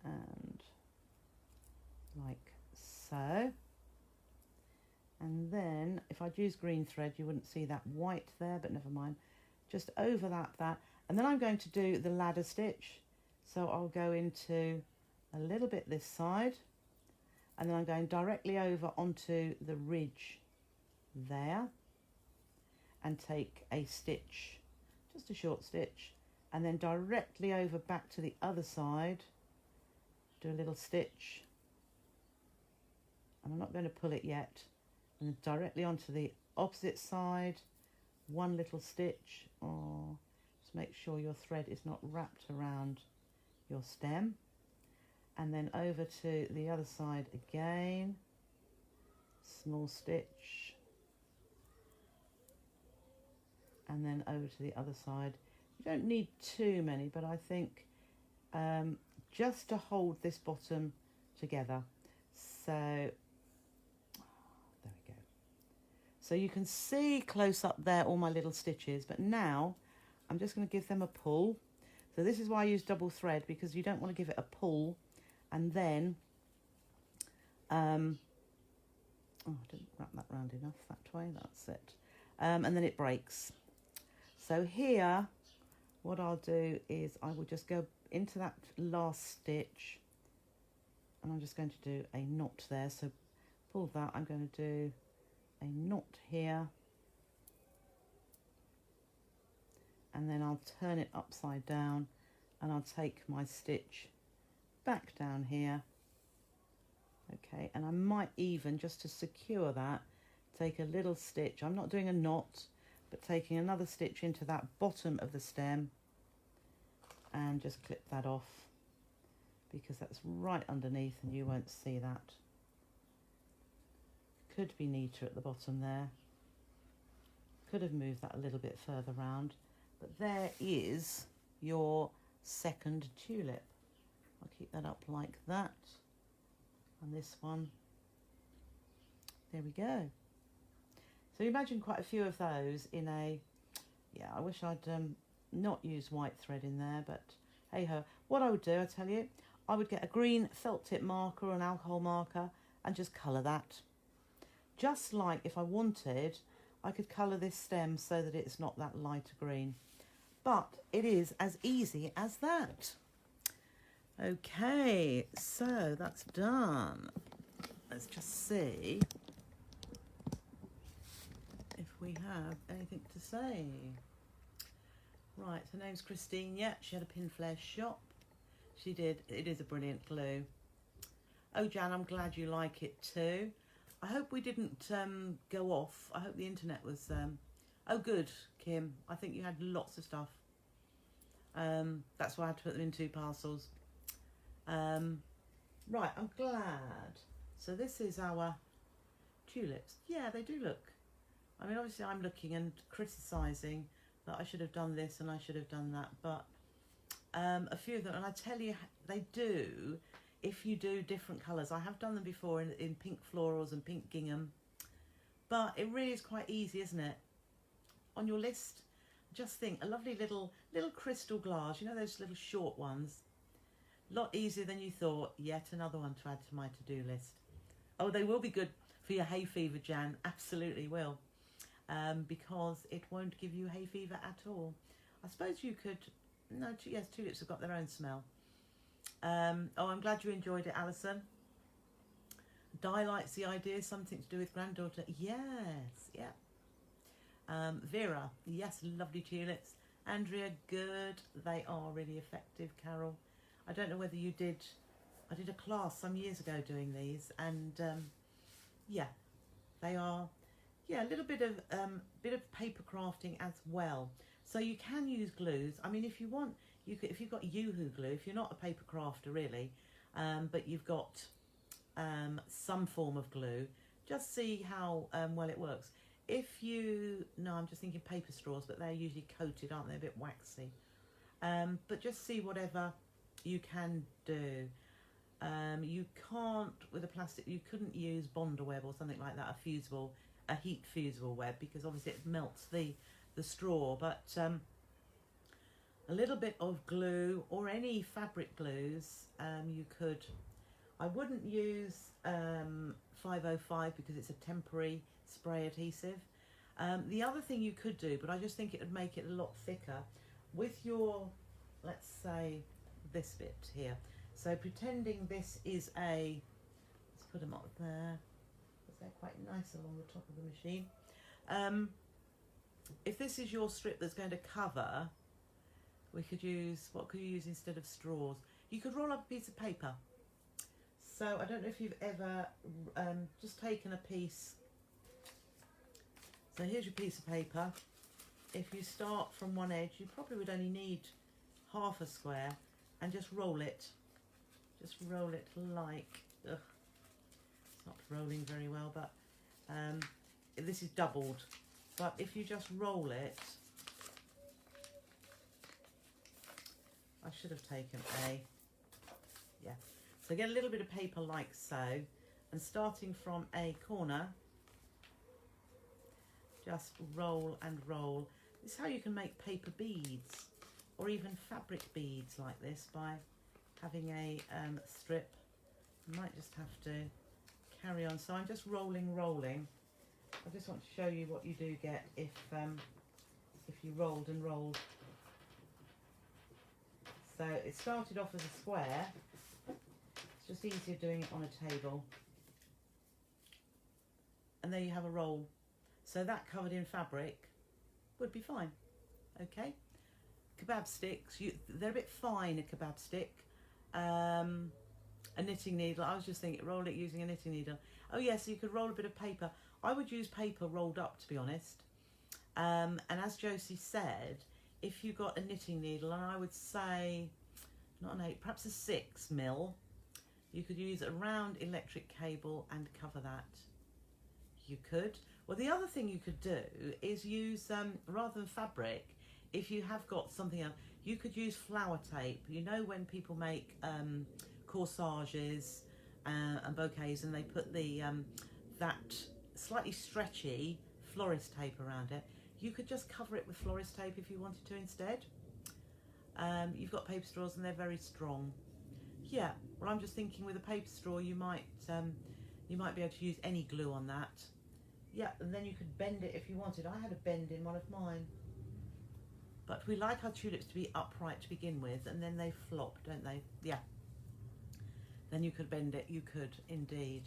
and like so. And then if I'd used green thread, you wouldn't see that white there, but never mind. Just overlap that, and then I'm going to do the ladder stitch. So I'll go into a little bit this side, and then I'm going directly over onto the ridge there, and take a stitch, just a short stitch, and then directly over back to the other side, do a little stitch, and I'm not going to pull it yet, and directly onto the opposite side, one little stitch, or just make sure your thread is not wrapped around your stem, and then over to the other side again, small stitch, and then over to the other side. You don't need too many, but I think just to hold this bottom together. So there we go. So you can see close up there all my little stitches, but now I'm just going to give them a pull. So this is why I use double thread, because you don't want to give it a pull and then oh, I didn't wrap that round enough that way, that's it, and then it breaks. So here what I'll do is I will just go into that last stitch, and I'm just going to do a knot there. So pull that, I'm going to do a knot here, and then I'll turn it upside down, and I'll take my stitch back down here. Okay, and I might even, just to secure that, take a little stitch. I'm not doing a knot, but taking another stitch into that bottom of the stem, and just clip that off, because that's right underneath and you won't see that. Could be neater at the bottom there. Could have moved that a little bit further round, but there is your second tulip. I'll keep that up like that, and this one, there we go. So imagine quite a few of those in a, yeah, I wish I'd not used white thread in there, but hey ho. What I would do, I tell you, I would get a green felt tip marker or an alcohol marker and just colour that. Just like if I wanted, I could colour this stem so that it's not that lighter green. But it is as easy as that. Okay, so that's done. Let's just see if we have anything to say. Right, her name's Christine. Yeah, she had a pin flare shop. She did. It is a brilliant glue. Oh, Jan, I'm glad you like it too. I hope we didn't go off. I hope the internet was... Oh, good, Kim. I think you had lots of stuff. That's why I had to put them in 2 parcels. Right, I'm glad. So this is our tulips. Yeah, they do look. I mean, obviously I'm looking and criticising that I should have done this and I should have done that, but a few of them, and I tell you, they do, if you do different colours. I have done them before in pink florals and pink gingham, but it really is quite easy, isn't it? On your list, just think, a lovely little crystal glass, you know, those little short ones. Lot easier than you thought. Yet another one to add to my to-do list. Oh, they will be good for your hay fever, Jan. Absolutely will. Because it won't give you hay fever at all. I suppose you could... No, yes, tulips have got their own smell. Oh, I'm glad you enjoyed it, Alison. Di likes the idea, something to do with granddaughter. Yes, yeah. Vera, yes, lovely tulips. Andrea, good. They are really effective, Carol. I don't know whether you did... I did a class some years ago doing these, and yeah, they are... Yeah, a little bit of paper crafting as well. So you can use glues. I mean, if you want, you could, if you've got Yoo-hoo glue, if you're not a paper crafter really, but you've got some form of glue, just see how well it works. If you, no, I'm just thinking paper straws, but they're usually coated, aren't they? A bit waxy. But just see whatever you can do. You can't, with a plastic, you couldn't use Bonder web or something like that, a heat fusible web, because obviously it melts the straw, but a little bit of glue or any fabric glues you could. I wouldn't use 505 because it's a temporary spray adhesive. The other thing you could do, but I just think it would make it a lot thicker, with your, let's say, this bit here. So pretending this is a, let's put them up there, because they're quite nice along the top of the machine. If this is your strip that's going to cover, we could use, what could you use instead of straws? You could roll up a piece of paper. So I don't know if you've ever just taken a piece. So here's your piece of paper. If you start from one edge, you probably would only need half a square, and just roll it. Just roll it like, ugh, it's not rolling very well, but this is doubled. But if you just roll it, I should have taken a, yeah. So get a little bit of paper like so, and starting from a corner, just roll and roll. This is how you can make paper beads, or even fabric beads like this, by having a strip. You might just have to carry on. So I'm just rolling. I just want to show you what you do get if you rolled and rolled. So it started off as a square. It's just easier doing it on a table. And there you have a roll. So that covered in fabric would be fine. Okay. Kebab sticks, they're a bit fine, a kebab stick. A knitting needle, I was just thinking, roll it using a knitting needle. Oh yes, so you could roll a bit of paper. I would use paper rolled up, to be honest. And as Josie said, if you got a knitting needle, and I would say, not an 8, perhaps a 6 mil, you could use a round electric cable and cover that. You could. Well, the other thing you could do is use, rather than fabric, if you have got something else, you could use flower tape. You know when people make corsages and bouquets, and they put the that slightly stretchy florist tape around it, you could just cover it with florist tape if you wanted to instead. You've got paper straws and they're very strong. Yeah, well, I'm just thinking with a paper straw you might be able to use any glue on that. Yeah, and then you could bend it if you wanted. I had a bend in one of mine. But we like our tulips to be upright to begin with, and then they flop, don't they? Yeah. Then you could bend it. You could, indeed.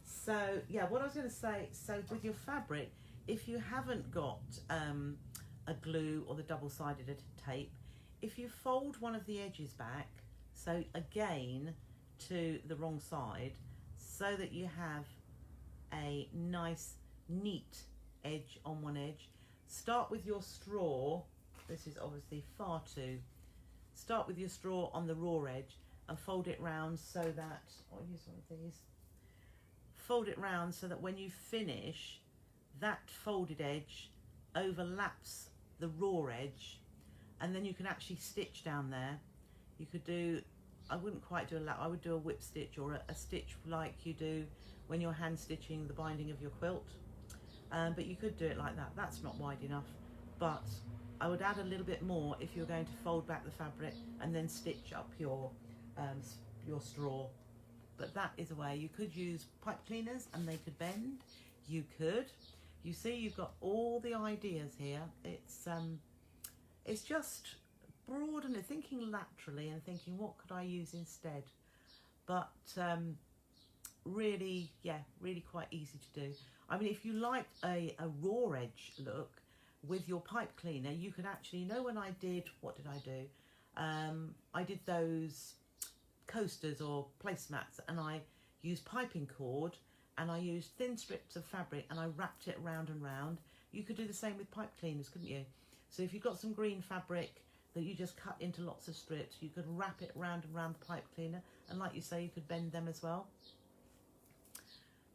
So, yeah, what I was going to say, so with your fabric, if you haven't got a glue or the double-sided tape, if you fold one of the edges back, so again to the wrong side, so that you have a nice, neat edge on one edge, start with your straw. This is obviously far too. Start with your straw on the raw edge and fold it round so that, I'll use one of these. Fold it round so that when you finish, that folded edge overlaps the raw edge, and then you can actually stitch down there. You could do, I wouldn't quite do a lap, I would do a whip stitch, or a stitch like you do when you're hand stitching the binding of your quilt. But you could do it like that. That's not wide enough, but I would add a little bit more if you're going to fold back the fabric and then stitch up your straw. But that is a way. You could use pipe cleaners and they could bend. You could. You see, you've got all the ideas here. It's just broadening, thinking laterally and thinking, what could I use instead? But really, yeah, really quite easy to do. I mean, if you like a raw edge look with your pipe cleaner, you could actually, you know, when I did, what did I do? I did those coasters or placemats, and I used piping cord, and I used thin strips of fabric, and I wrapped it round and round. You could do the same with pipe cleaners, couldn't you? So if you've got some green fabric that you just cut into lots of strips, you could wrap it round and round the pipe cleaner, and like you say, you could bend them as well.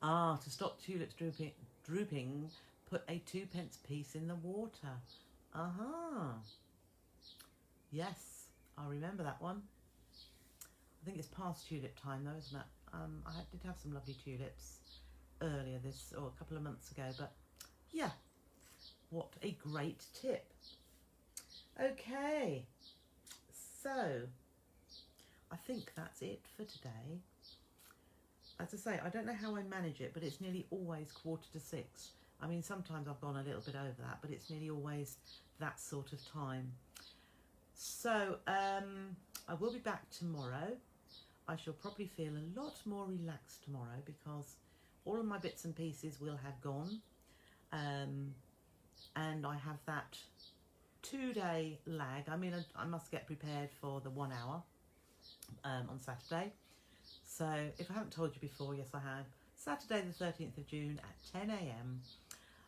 Ah, to stop tulips drooping, put a 2p piece in the water. Yes, I remember that one. I think it's past tulip time though, isn't it? I did have some lovely tulips earlier or a couple of months ago, but yeah, what a great tip. Okay, so I think that's it for today. As I say, I don't know how I manage it, but it's nearly always 5:45. I mean, sometimes I've gone a little bit over that, but it's nearly always that sort of time. So I will be back tomorrow. I shall probably feel a lot more relaxed tomorrow because all of my bits and pieces will have gone. And I have that 2-day lag. I mean, I must get prepared for the 1 hour on Saturday. So if I haven't told you before, yes I have. Saturday the 13th of June at 10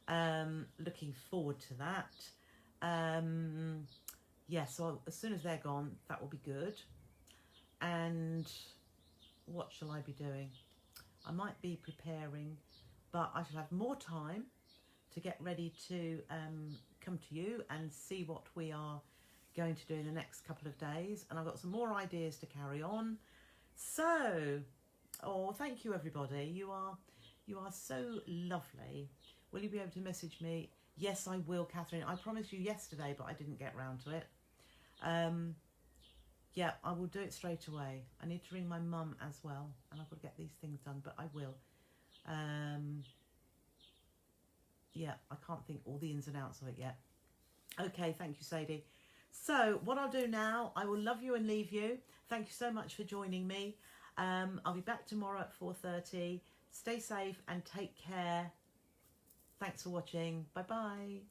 AM. Looking forward to that. Yeah, so as soon as they're gone, that will be good. And what shall I be doing? I might be preparing, but I shall have more time to get ready to come to you and see what we are going to do in the next couple of days. And I've got some more ideas to carry on. So, thank you everybody. You are so lovely. Will you be able to message me? Yes, I will, Catherine. I promised you yesterday, but I didn't get round to it. Yeah, I will do it straight away. I need to ring my mum as well, and I've got to get these things done, but I will. Yeah, I can't think all the ins and outs of it yet. Okay, thank you, Sadie. So what I'll do now, I will love you and leave you. Thank you so much for joining me. I'll be back tomorrow at 4:30. Stay safe and take care. Thanks for watching. Bye-bye.